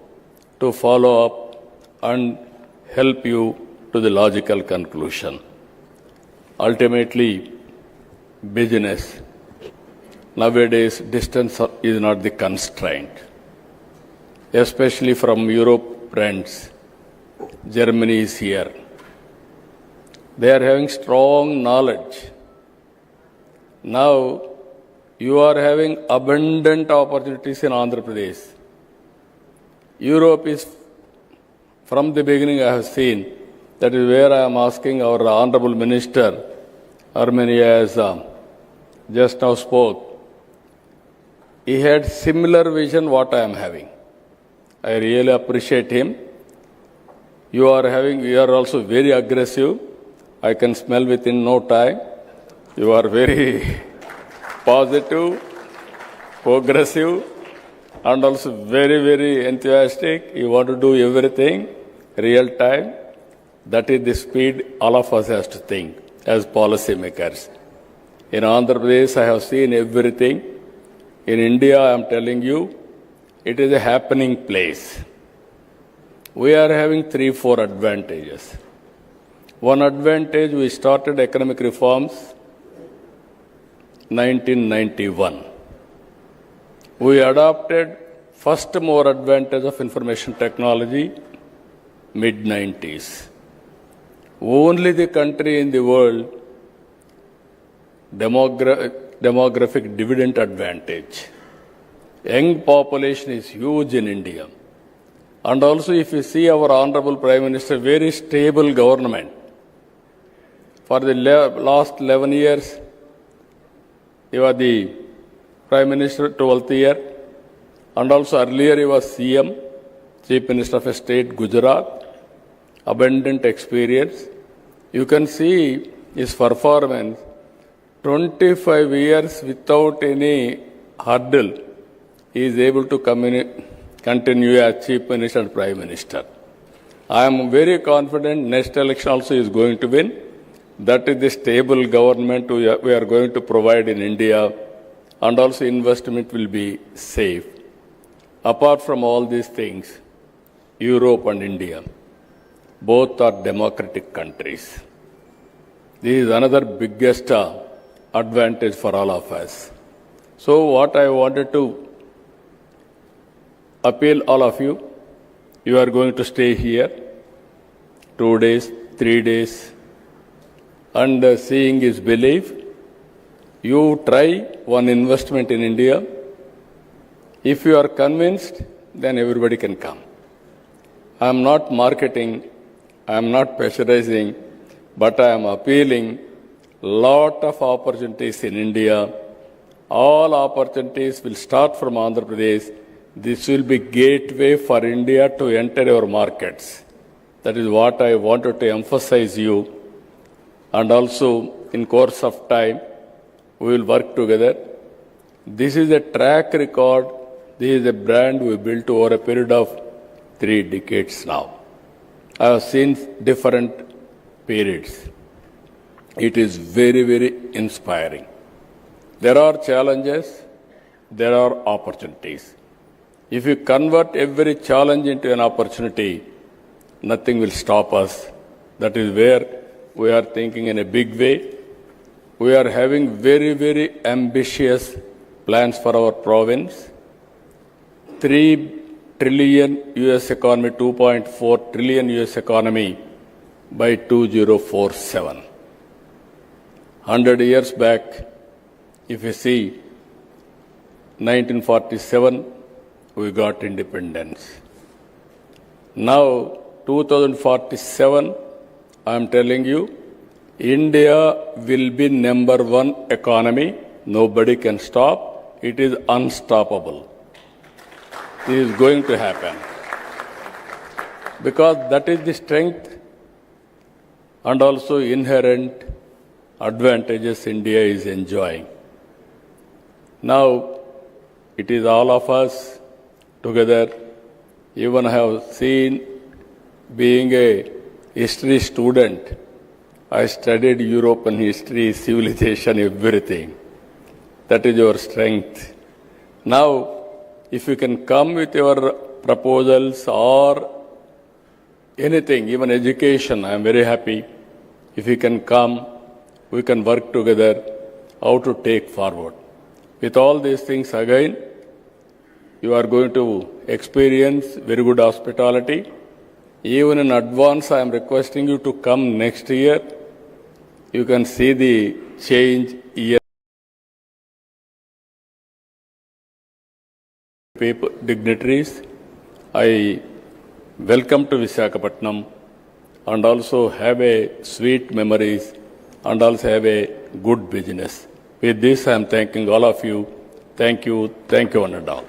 to follow up and help you to the logical conclusion. Ultimately, business. Nowadays, distance is not the constraint, especially from Europe friends. Germany is here. They are having strong knowledge. Now, you are having abundant opportunities in Andhra Pradesh. Europe is, from the beginning I have seen, that is where I am asking our Honorable Minister, Armenia has just now spoke. He had similar vision what I am having. I really appreciate him. You are also very aggressive. I can smell within no time. You are very positive, progressive, and also very, very enthusiastic. You want to do everything real time. That is the speed all of us has to think as policy makers. In Andhra Pradesh, I have seen everything. In India, I am telling you, it is a happening place. We are having 3-4 advantages. One advantage, we started economic reforms 1991. We adopted first more advantage of information technology mid-90s. Only the country in the world demographic dividend advantage. Young population is huge in India. And also if you see our Honorable Prime Minister, very stable government. For the last 11 years, he was the Prime Minister 12th year. And also earlier he was CM, Chief Minister of State, Gujarat. Abundant experience. You can see his performance, 25 years without any hurdle, he is able to continue as Chief Minister and Prime Minister. I am very confident next election also is going to win. That is the stable government we are going to provide in India, and also investment will be safe. Apart from all these things, Europe and India, both are democratic countries. This is another biggest advantage for all of us. So what I wanted to appeal all of you, you are going to stay here 2 days, 3 days, and seeing is belief. You try one investment in India. If you are convinced, then everybody can come. I am not marketing, I am not pressurizing, but I am appealing lot of opportunities in India. All opportunities will start from Andhra Pradesh. This will be gateway for India to enter our markets. That is what I wanted to emphasize you. And also, in course of time, we will work together. This is a track record. This is a brand we built over a period of 3 decades now. I have seen different periods. It is very, very inspiring. There are challenges, there are opportunities. If you convert every challenge into an opportunity, nothing will stop us. That is where we are thinking in a big way. We are having very, very ambitious plans for our province. 3 trillion US economy, 2.4 trillion US economy by 2047. 100 years back, if you see, 1947, we got independence. Now, 2047, I am telling you, India will be #1 economy. Nobody can stop. It is unstoppable. This is going to happen. Because that is the strength and also inherent advantages India is enjoying. Now, it is all of us together. Even I have seen, being a history student, I studied European history, civilization, everything. That is your strength. Now, if you can come with your proposals or anything, even education, I am very happy. If you can come, we can work together. how to take forward. With all these things again, you are going to experience very good hospitality. Even in advance, I am requesting you to come next year. You can see the change year. People, dignitaries, I welcome to Visakhapatnam and also have a sweet memories and also have a good business. With this, I am thanking all of you. Thank you, one and all.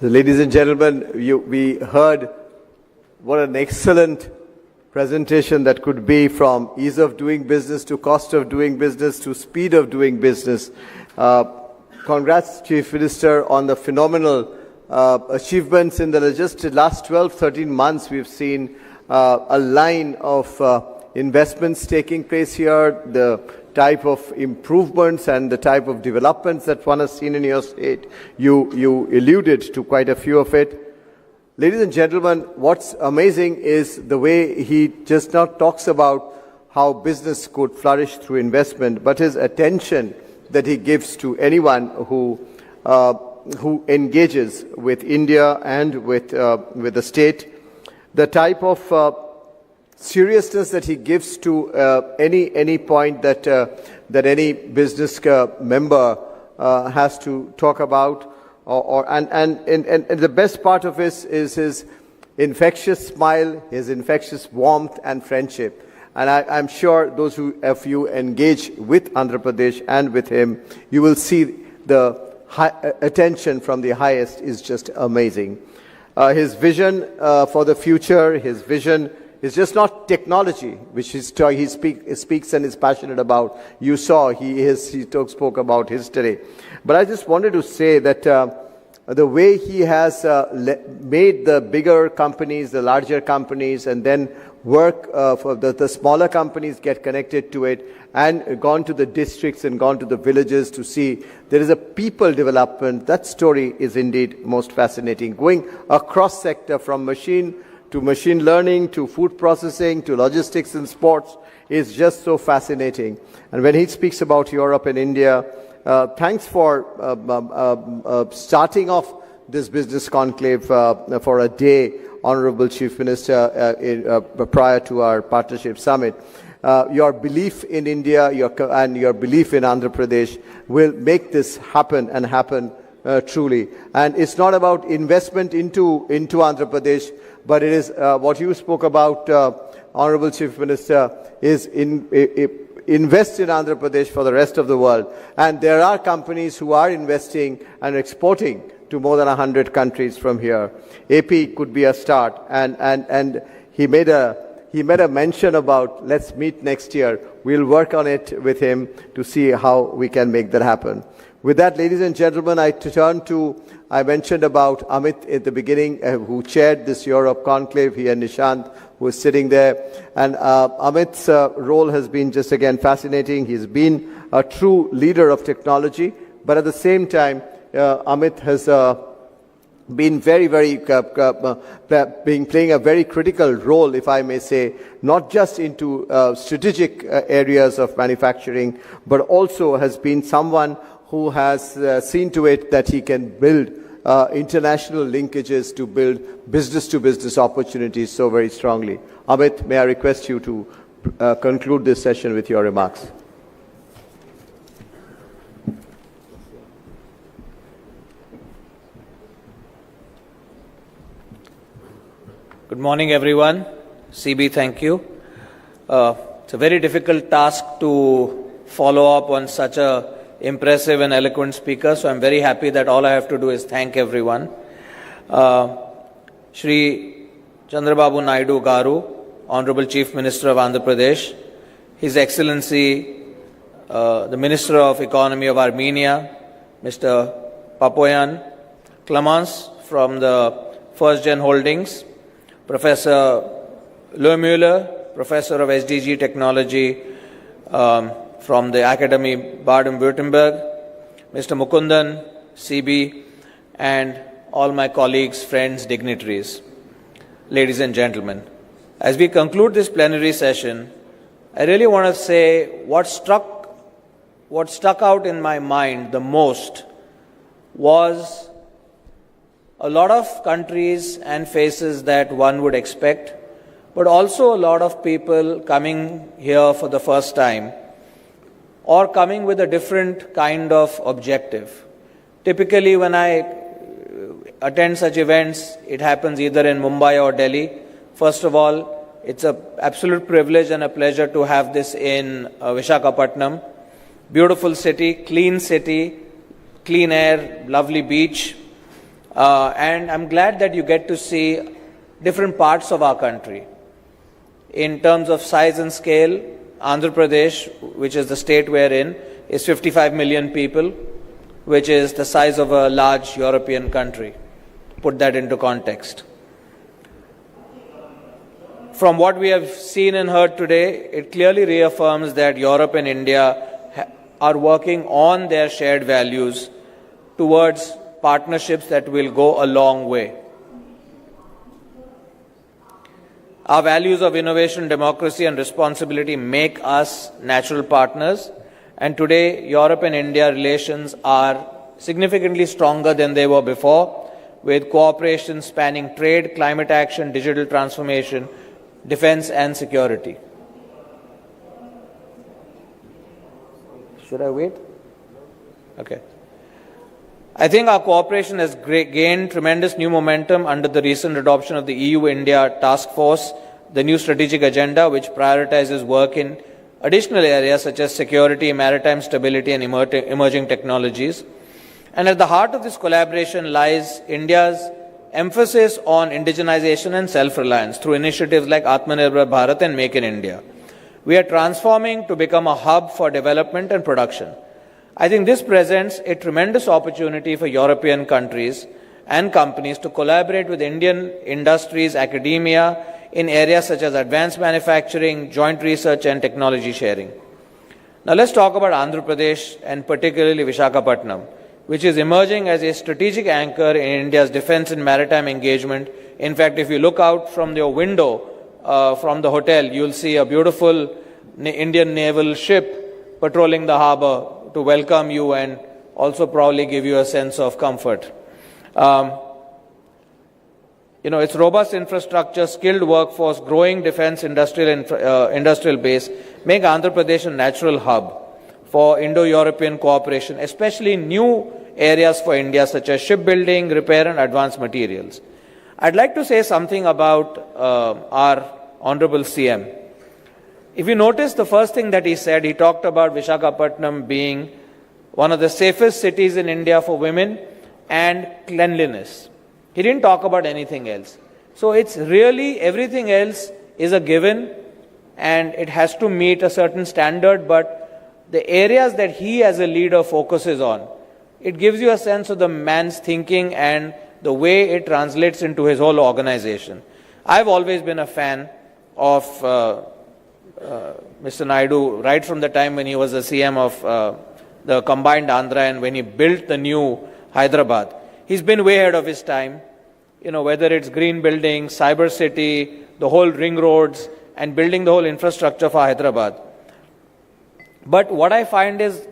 Ladies and gentlemen, we heard what an excellent presentation that could be, from ease of doing business to cost of doing business to speed of doing business. Congrats, Chief Minister, on the phenomenal achievements in the just last 12-13 months. We've seen a line of investments taking place here, the type of improvements and the type of developments that one has seen in your state. You alluded to quite a few of it. Ladies and gentlemen, what's amazing is the way he just not talks about how business could flourish through investment, but his attention that he gives to anyone who engages with India and with the state, the type of seriousness that he gives to any point that any business member has to talk about, and the best part of this is his infectious smile, his infectious warmth and friendship. And I'm sure those of you engage with Andhra Pradesh and with him, you will see the attention from the highest is just amazing. His vision for the future, his vision is just not technology, which he speaks and is passionate about. You saw he spoke about history. But I just wanted to say that the way he has made the bigger companies, the larger companies, and then work for the smaller companies get connected to it, and gone to the districts and gone to the villages to see there is a people development. That story is indeed most fascinating. Going across sector, from machine to machine learning to food processing to logistics and sports, is just so fascinating. And when he speaks about Europe and India, thanks for starting off this business conclave for a day, Honorable Chief Minister, prior to our partnership summit. Your belief in India and your belief in Andhra Pradesh will make this happen and happen truly. And it's not about investment into Andhra Pradesh, but it is what you spoke about, Honorable Chief Minister, is invest in Andhra Pradesh for the rest of the world. And there are companies who are investing and exporting to more than 100 countries from here. AP could be a start. And he made a mention about, let's meet next year. We'll work on it with him to see how we can make that happen. With that, ladies and gentlemen, I mentioned about Amit at the beginning, who chaired this Europe conclave. He and Nishant, who is sitting there. And Amit's role has been just again fascinating. He's been a true leader of technology, but at the same time, Amit has been playing a very critical role, if I may say, not just into strategic areas of manufacturing, but also has been someone who has seen to it that he can build international linkages to build business-to-business opportunities so very strongly. Amit, may I request you to conclude this session with your remarks. Good morning, everyone. CB, thank you. It's a very difficult task to follow up on such a impressive and eloquent speaker, so I'm very happy that all I have to do is thank everyone. Shri Chandrababu Naidu Garu, Honorable Chief Minister of Andhra Pradesh, His Excellency, the Minister of Economy of Armenia, Mr. Papoyan Clemens from the First Gen Holdings, Professor Lohmüller, Professor of SDG Technology from the Academy Baden-Württemberg, Mr. Mukundan CB, and all my colleagues, friends, dignitaries. Ladies and gentlemen, as we conclude this plenary session, I really want to say what stuck out in my mind the most was a lot of countries and faces that one would expect, but also a lot of people coming here for the first time or coming with a different kind of objective. Typically, when I attend such events, it happens either in Mumbai or Delhi. First of all, it's an absolute privilege and a pleasure to have this in Visakhapatnam. Beautiful city, clean air, lovely beach. And I'm glad that you get to see different parts of our country. In terms of size and scale, Andhra Pradesh, which is the state we're in, is 55 million people, which is the size of a large European country. Put that into context. From what we have seen and heard today, it clearly reaffirms that Europe and India are working on their shared values towards partnerships that will go a long way. Our values of innovation, democracy, and responsibility make us natural partners. And today, Europe and India relations are significantly stronger than they were before, with cooperation spanning trade, climate action, digital transformation, defense, and security. Should I wait? Okay. I think our cooperation has gained tremendous new momentum under the recent adoption of the EU-India Task Force, the new strategic agenda, which prioritizes work in additional areas such as security, maritime stability, and emerging technologies. And at the heart of this collaboration lies India's emphasis on indigenization and self-reliance through initiatives like Atmanirbhar Bharat and Make in India. We are transforming to become a hub for development and production. I think this presents a tremendous opportunity for European countries and companies to collaborate with Indian industries, academia, in areas such as advanced manufacturing, joint research, and technology sharing. Now let's talk about Andhra Pradesh and particularly Visakhapatnam, which is emerging as a strategic anchor in India's defense and maritime engagement. In fact, if you look out from your window from the hotel, you'll see a beautiful Indian naval ship patrolling the harbor to welcome you and also probably give you a sense of comfort. Its robust infrastructure, skilled workforce, growing defense industrial base make Andhra Pradesh a natural hub for Indo-European cooperation, especially in new areas for India such as shipbuilding, repair, and advanced materials. I'd like to say something about our Honorable CM. If you notice, the first thing that he said, he talked about Visakhapatnam being one of the safest cities in India for women and cleanliness. He didn't talk about anything else. So it's really everything else is a given and it has to meet a certain standard, but the areas that he as a leader focuses on, it gives you a sense of the man's thinking and the way it translates into his whole organization. I've always been a fan of Mr. Naidu right from the time when he was the CM of the combined Andhra and when he built the new Hyderabad. He's been way ahead of his time, whether it's green building, cyber city, the whole ring roads, and building the whole infrastructure for Hyderabad. But what I find is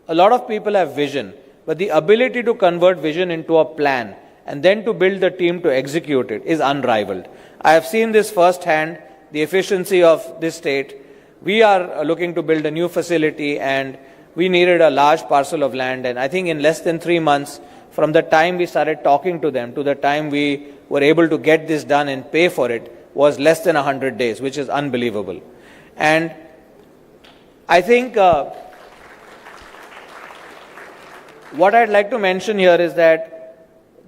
a lot of people have vision, but the ability to convert vision into a plan and then to build the team to execute it is unrivaled. I have seen this firsthand, the efficiency of this state. We are looking to build a new facility and we needed a large parcel of land, and I think in less than 3 months, from the time we started talking to them to the time we were able to get this done and pay for it was less than 100 days, which is unbelievable. And I think what I'd like to mention here is that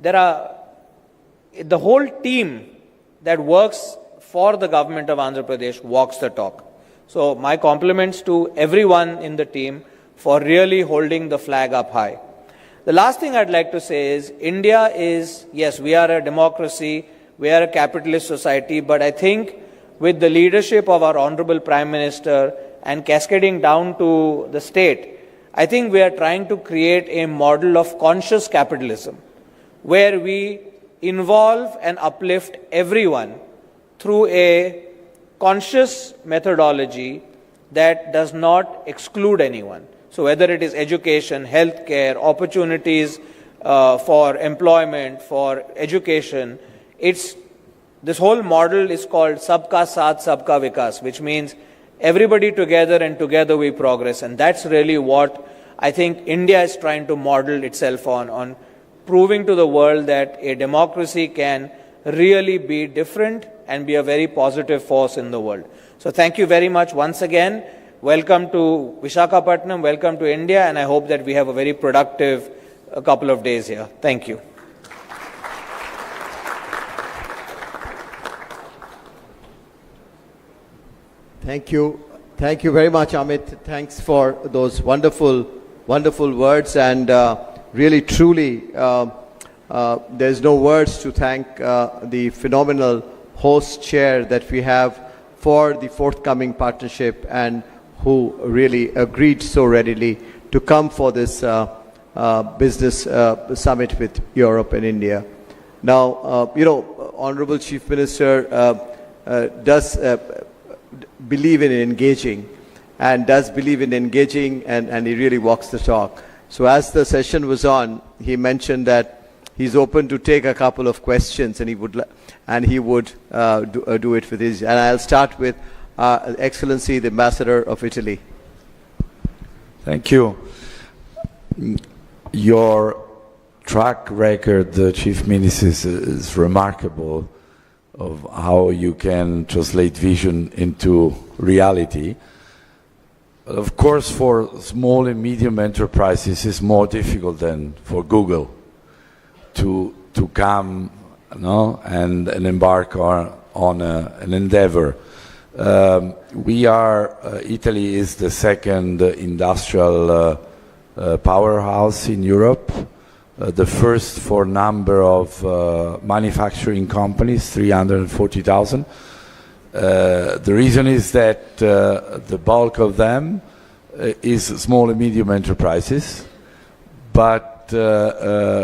the whole team that works for the government of Andhra Pradesh walks the talk. So my compliments to everyone in the team for really holding the flag up high. The last thing I'd like to say is India is, yes, we are a democracy, we are a capitalist society, but I think with the leadership of our Honorable Prime Minister and cascading down to the state, I think we are trying to create a model of conscious capitalism where we involve and uplift everyone through a conscious methodology that does not exclude anyone. So whether it is education, healthcare, opportunities for employment, for education, this whole model is called Sabka Saath, Sabka Vikas, which means everybody together and together we progress. And that's really what I think India is trying to model itself on proving to the world that a democracy can really be different and be a very positive force in the world. So thank you very much once again. Welcome to Visakhapatnam, welcome to India, and I hope that we have a very productive couple of days here. Thank you. Thank you. Thank you very much, Amit. Thanks for those wonderful, wonderful words. And really, truly, there's no words to thank the phenomenal host chair that we have for the forthcoming partnership and who really agreed so readily to come for this business summit with Europe and India. Now, Honorable Chief Minister does believe in engaging and he really walks the talk. So as the session was on, he mentioned that he's open to take a couple of questions and he would do it with his. And I'll start with Excellency, the Ambassador of Italy. Thank you. Your track record, Chief Minister, is remarkable of how you can translate vision into reality. Of course, for small and medium enterprises, it's more difficult than for Google to come, and embark on an endeavor. Italy is the second industrial powerhouse in Europe, the first for number of manufacturing companies, 340,000. The reason is that the bulk of them is small and medium enterprises, but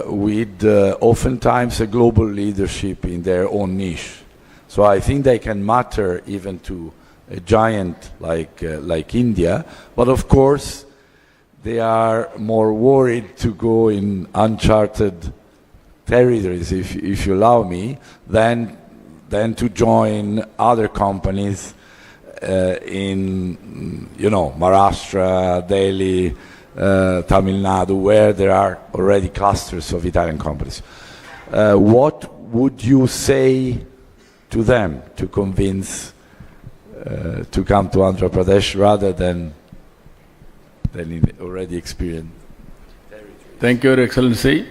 with oftentimes a global leadership in their own niche. So I think they can matter even to a giant like India, but of course they are more worried to go in uncharted territories, if you allow me, than to join other companies in Maharashtra, Delhi, Tamil Nadu, where there are already clusters of Italian companies. What would you say to them to convince to come to Andhra Pradesh rather than in already experienced territory? Thank you, Your Excellency.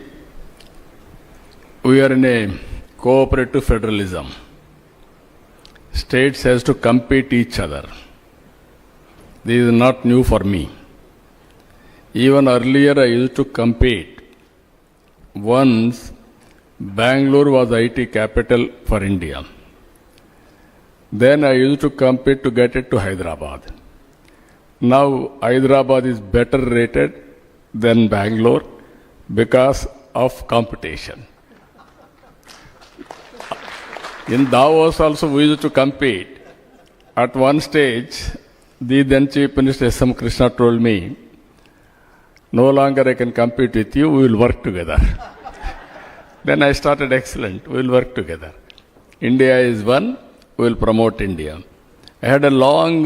We are in a cooperative federalism. States has to compete each other. This is not new for me. Even earlier I used to compete. Once Bangalore was IT capital for India. Then I used to compete to get it to Hyderabad. Now Hyderabad is better rated than Bangalore because of competition. In Davos also we used to compete. At one stage, the then Chief Minister S.M. Krishna told me, no longer I can compete with you, we will work together. Then I started, excellent, we will work together. India is one, we will promote India. I had a long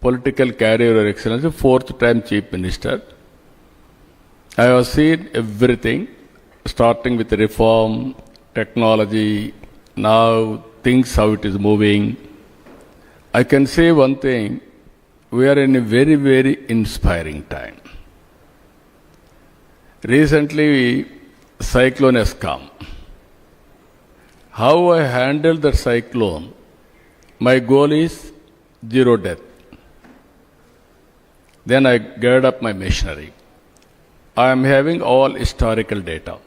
political career, Your Excellency, 4th time Chief Minister. I have seen everything, starting with reform, technology, now things how it is moving. I can say one thing, we are in a very, very inspiring time. Recently, cyclone has come. How I handle the cyclone, my goal is 0 death. Then I gird up my machinery. I am having all historical data.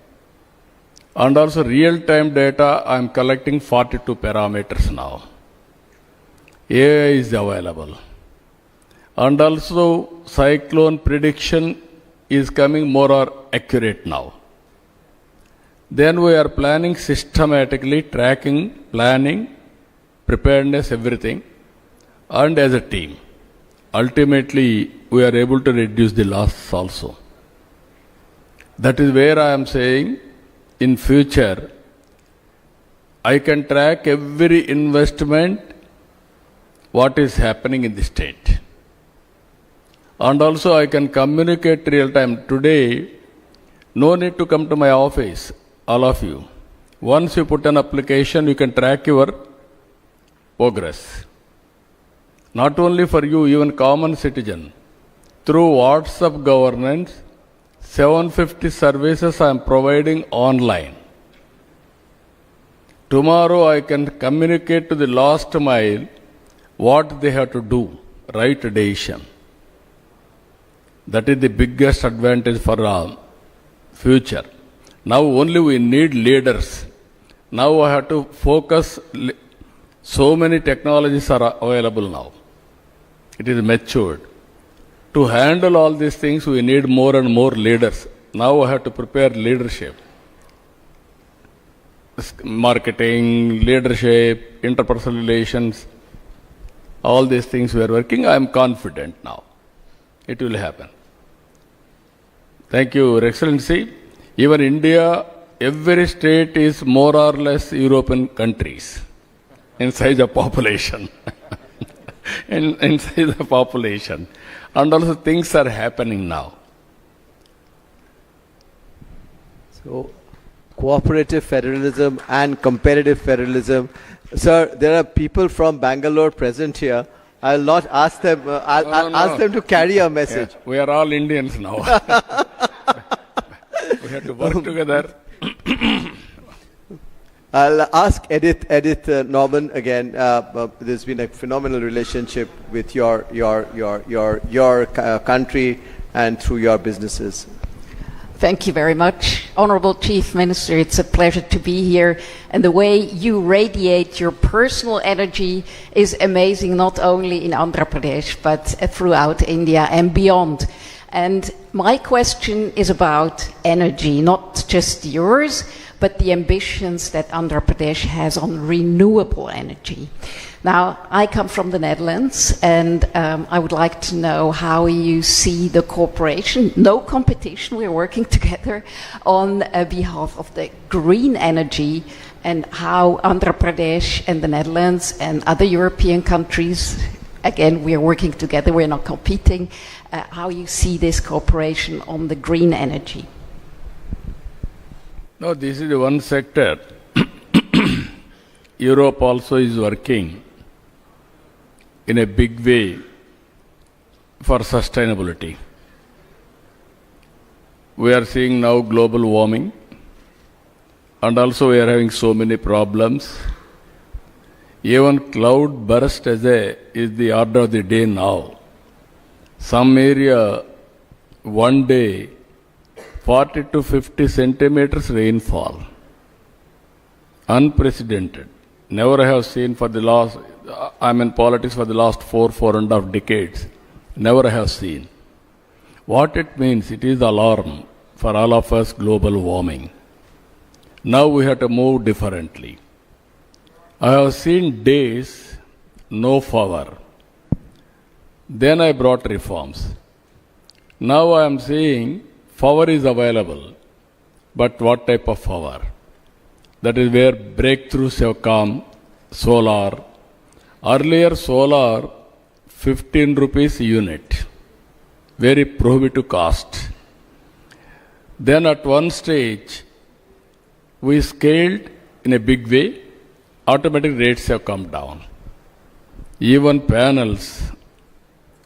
And also real-time data, I am collecting 42 parameters now. AI is available. And also cyclone prediction is coming more or accurate now. Then we are planning systematically, tracking, planning, preparedness, everything, and as a team. Ultimately, we are able to reduce the losses also. That is where I am saying, in future, I can track every investment, what is happening in the state. And also I can communicate real time. Today, no need to come to my office, all of you. Once you put an application, you can track your progress. Not only for you, even common citizen. Through WhatsApp governance, 750 services I am providing online. Tomorrow I can communicate to the last mile what they have to do, right decision. That is the biggest advantage for our future. Now only we need leaders. Now I have to focus. So many technologies are available now. It is matured. To handle all these things, we need more and more leaders. Now I have to prepare leadership. Marketing, leadership, interpersonal relations, all these things we are working. I am confident now. It will happen. Thank you, Your Excellency. Even India, every state is more or less European countries in size of population. in size of population. And also things are happening now. So, cooperative federalism and competitive federalism. Sir, there are people from Bangalore present here. I'll not ask them. I'll ask them to carry a message. Yeah, we are all Indians now. We have to work together. I'll ask Edith Norman again. There's been a phenomenal relationship with your country and through your businesses. Thank you very much. Honorable Chief Minister, it's a pleasure to be here. And the way you radiate your personal energy is amazing, not only in Andhra Pradesh, but throughout India and beyond. And my question is about energy, not just yours, but the ambitions that Andhra Pradesh has on renewable energy. Now, I come from the Netherlands, and I would like to know how you see the cooperation, no competition, we're working together on behalf of the green energy, and how Andhra Pradesh and the Netherlands and other European countries, again, we're working together, we're not competing, how you see this cooperation on the green energy. No, this is one sector. Europe also is working in a big way for sustainability. We are seeing now global warming, and also we are having so many problems. Even cloud burst is the order of the day now. Some area, one day, 40 to 50 centimeters rainfall. Unprecedented. Never have seen for the last, I'm in politics for the last 4.5 decades. Never have seen. What it means, it is alarm for all of us, global warming. Now we have to move differently. I have seen days, no power. Then I brought reforms. Now I am saying power is available, but what type of power? That is where breakthroughs have come. Solar. Earlier solar, 15 rupees unit. Very prohibitive cost. Then at one stage, we scaled in a big way. Automatic rates have come down. Even panels,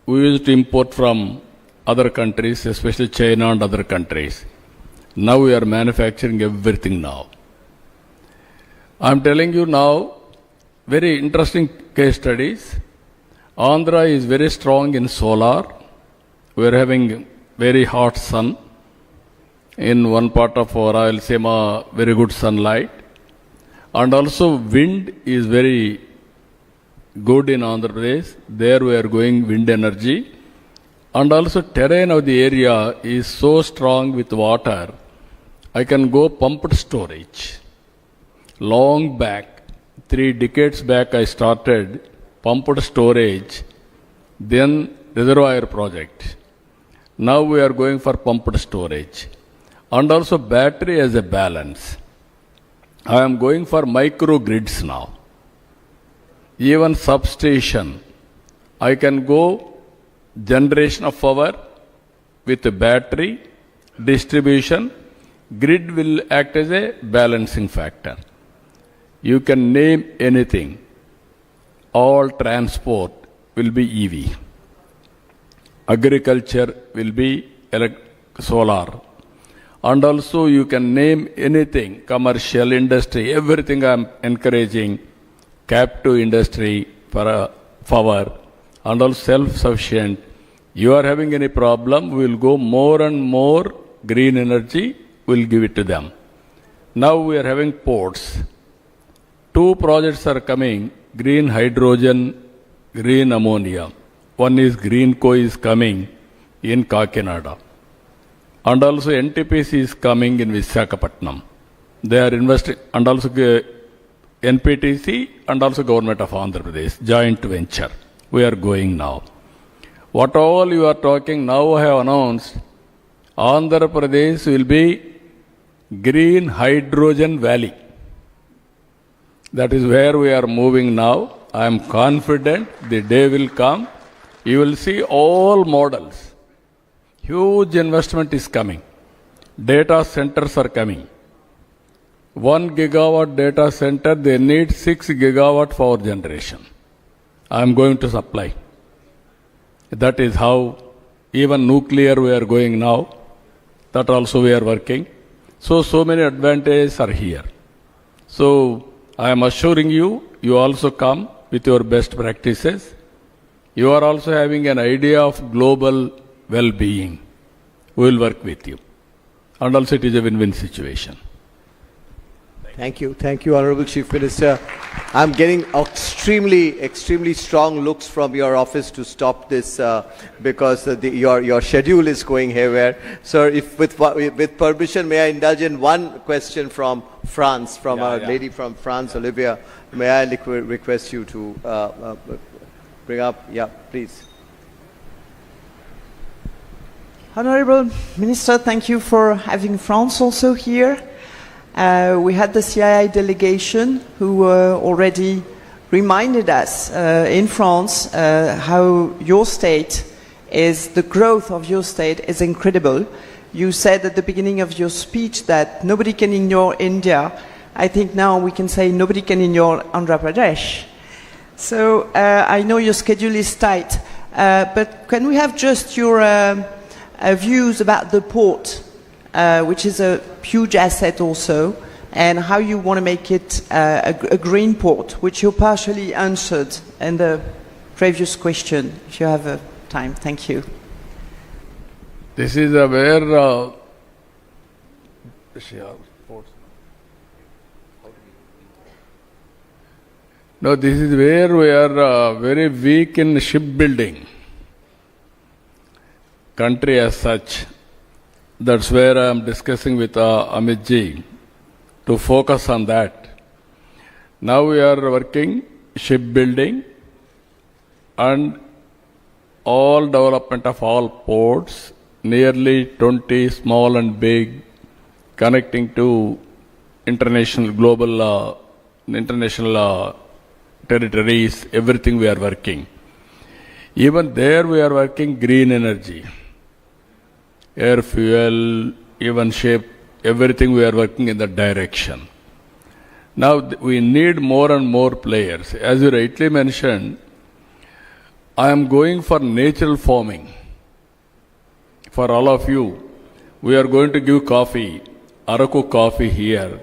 we used to import from other countries, especially China and other countries. Now we are manufacturing everything now. I am telling you now, very interesting case studies. Andhra is very strong in solar. We are having very hot sun. In one part of our Rayalaseema, very good sunlight. And also wind is very good in Andhra Pradesh. There we are going wind energy. And also terrain of the area is so strong with water, I can go pumped storage. Long back, 3 decades back, I started pumped storage, then reservoir project. Now we are going for pumped storage. And also battery as a balance. I am going for microgrids now. Even substation, I can go generation of power with a battery, distribution, grid will act as a balancing factor. You can name anything. All transport will be EV. Agriculture will be solar. And also you can name anything, commercial industry, everything I am encouraging, captive industry for power, and all self-sufficient. You are having any problem, we will go more and more green energy, we will give it to them. Now we are having ports. 2 projects are coming, green hydrogen, green ammonia. One is Greenco is coming in Kakinada. And also NTPC is coming in Visakhapatnam. They are investing, and also NPTC and also Government of Andhra Pradesh, joint venture. We are going now. What all you are talking now I have announced, Andhra Pradesh will be green hydrogen valley. That is where we are moving now. I am confident the day will come. You will see all models. Huge investment is coming. Data centers are coming. 1 gigawatt data center, they need 6 gigawatt power generation. I am going to supply. That is how even nuclear we are going now. That also we are working. So many advantages are here. So I am assuring you, you also come with your best practices. You are also having an idea of global well-being. We will work with you. And also it is a win-win situation. Thank you, Honorable Chief Minister. I'm getting extremely strong looks from your office to stop this because your schedule is going haywire. Sir, if with permission, may I indulge in one question from France, from a lady from France, Olivia. May I request you to bring up? Yeah, please. Honorable Minister, thank you for having France also here. We had the CII delegation who already reminded us in France how your state the growth of your state is incredible. You said at the beginning of your speech that nobody can ignore India. I think now we can say nobody can ignore Andhra Pradesh. So I know your schedule is tight, but can we have just your views about the port, which is a huge asset also, and how you want to make it a green port, which you partially answered in the previous question, if you have time. Thank you. This is where no, this is where we are very weak in shipbuilding. Country as such. That's where I am discussing with Amit ji to focus on that. Now we are working shipbuilding and all development of all ports, nearly 20 small and big, connecting to international, global, international territories, everything we are working. Even there we are working green energy. Air fuel, even shape, everything we are working in that direction. Now we need more and more players. As you rightly mentioned, I am going for natural farming. For all of you, we are going to give coffee, Araku coffee here.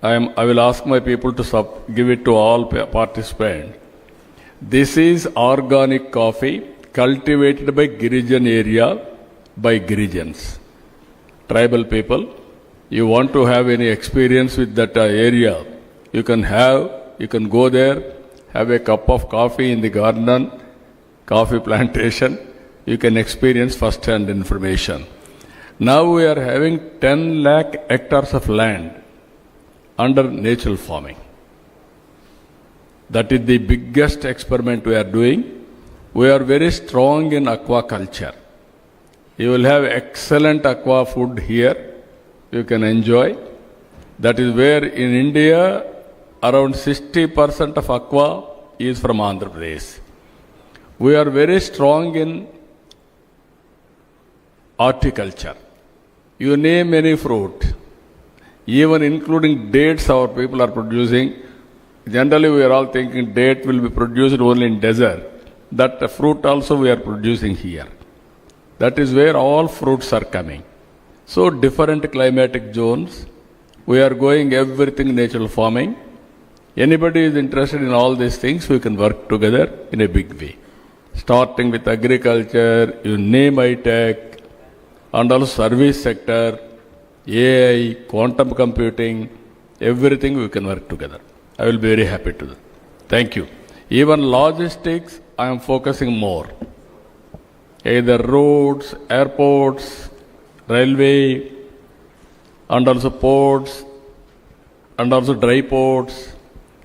I will ask my people to give it to all participants. This is organic coffee cultivated by Girijan area, by Girijans, tribal people. You want to have any experience with that area, you can go there, have a cup of coffee in the garden, coffee plantation, you can experience first-hand information. Now we are having 10 lakh hectares of land under natural farming. That is the biggest experiment we are doing. We are very strong in aquaculture. You will have excellent aqua food here. You can enjoy. That is where in India, around 60% of aqua is from Andhra Pradesh. We are very strong in horticulture. You name any fruit, even including dates our people are producing. Generally we are all thinking date will be produced only in desert. That fruit also we are producing here. That is where all fruits are coming. So different climatic zones. We are going everything natural farming. Anybody is interested in all these things, we can work together in a big way. Starting with agriculture, you name high-tech, and also service sector, AI, quantum computing, everything we can work together. I will be very happy to do. Thank you. Even logistics, I am focusing more. Either roads, airports, railway, and also ports, and also dry ports,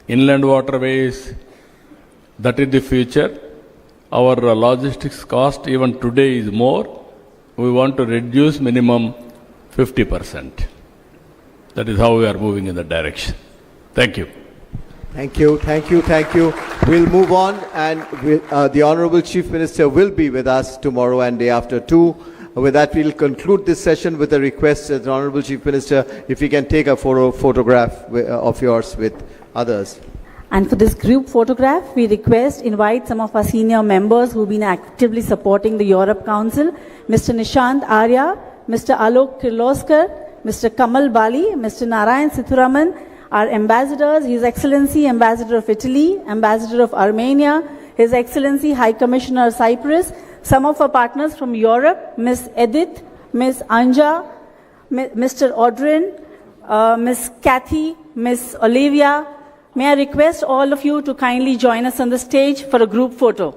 inland waterways. That is the future. Our logistics cost even today is more. We want to reduce minimum 50%. That is how we are moving in that direction. Thank you. Thank you, thank you, thank you. We'll move on, and the Honorable Chief Minister will be with us tomorrow and day after too. With that, we'll conclude this session with a request that the Honorable Chief Minister, if he can take a photograph of yours with others. And for this group photograph, we invite some of our senior members who've been actively supporting the Europe Council, Mr. Nishant Arya, Mr. Alok Kirloskar, Mr. Kamal Bali, Mr. Narayan Sithuraman, our ambassadors, His Excellency Ambassador of Italy, Ambassador of Armenia, His Excellency High Commissioner of Cyprus, some of our partners from Europe, Ms. Edith, Ms. Anja, Mr. Audrin, Ms. Kathy, Ms. Olivia. May I request all of you to kindly join us on the stage for a group photo.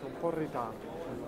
Un po' in ritardo.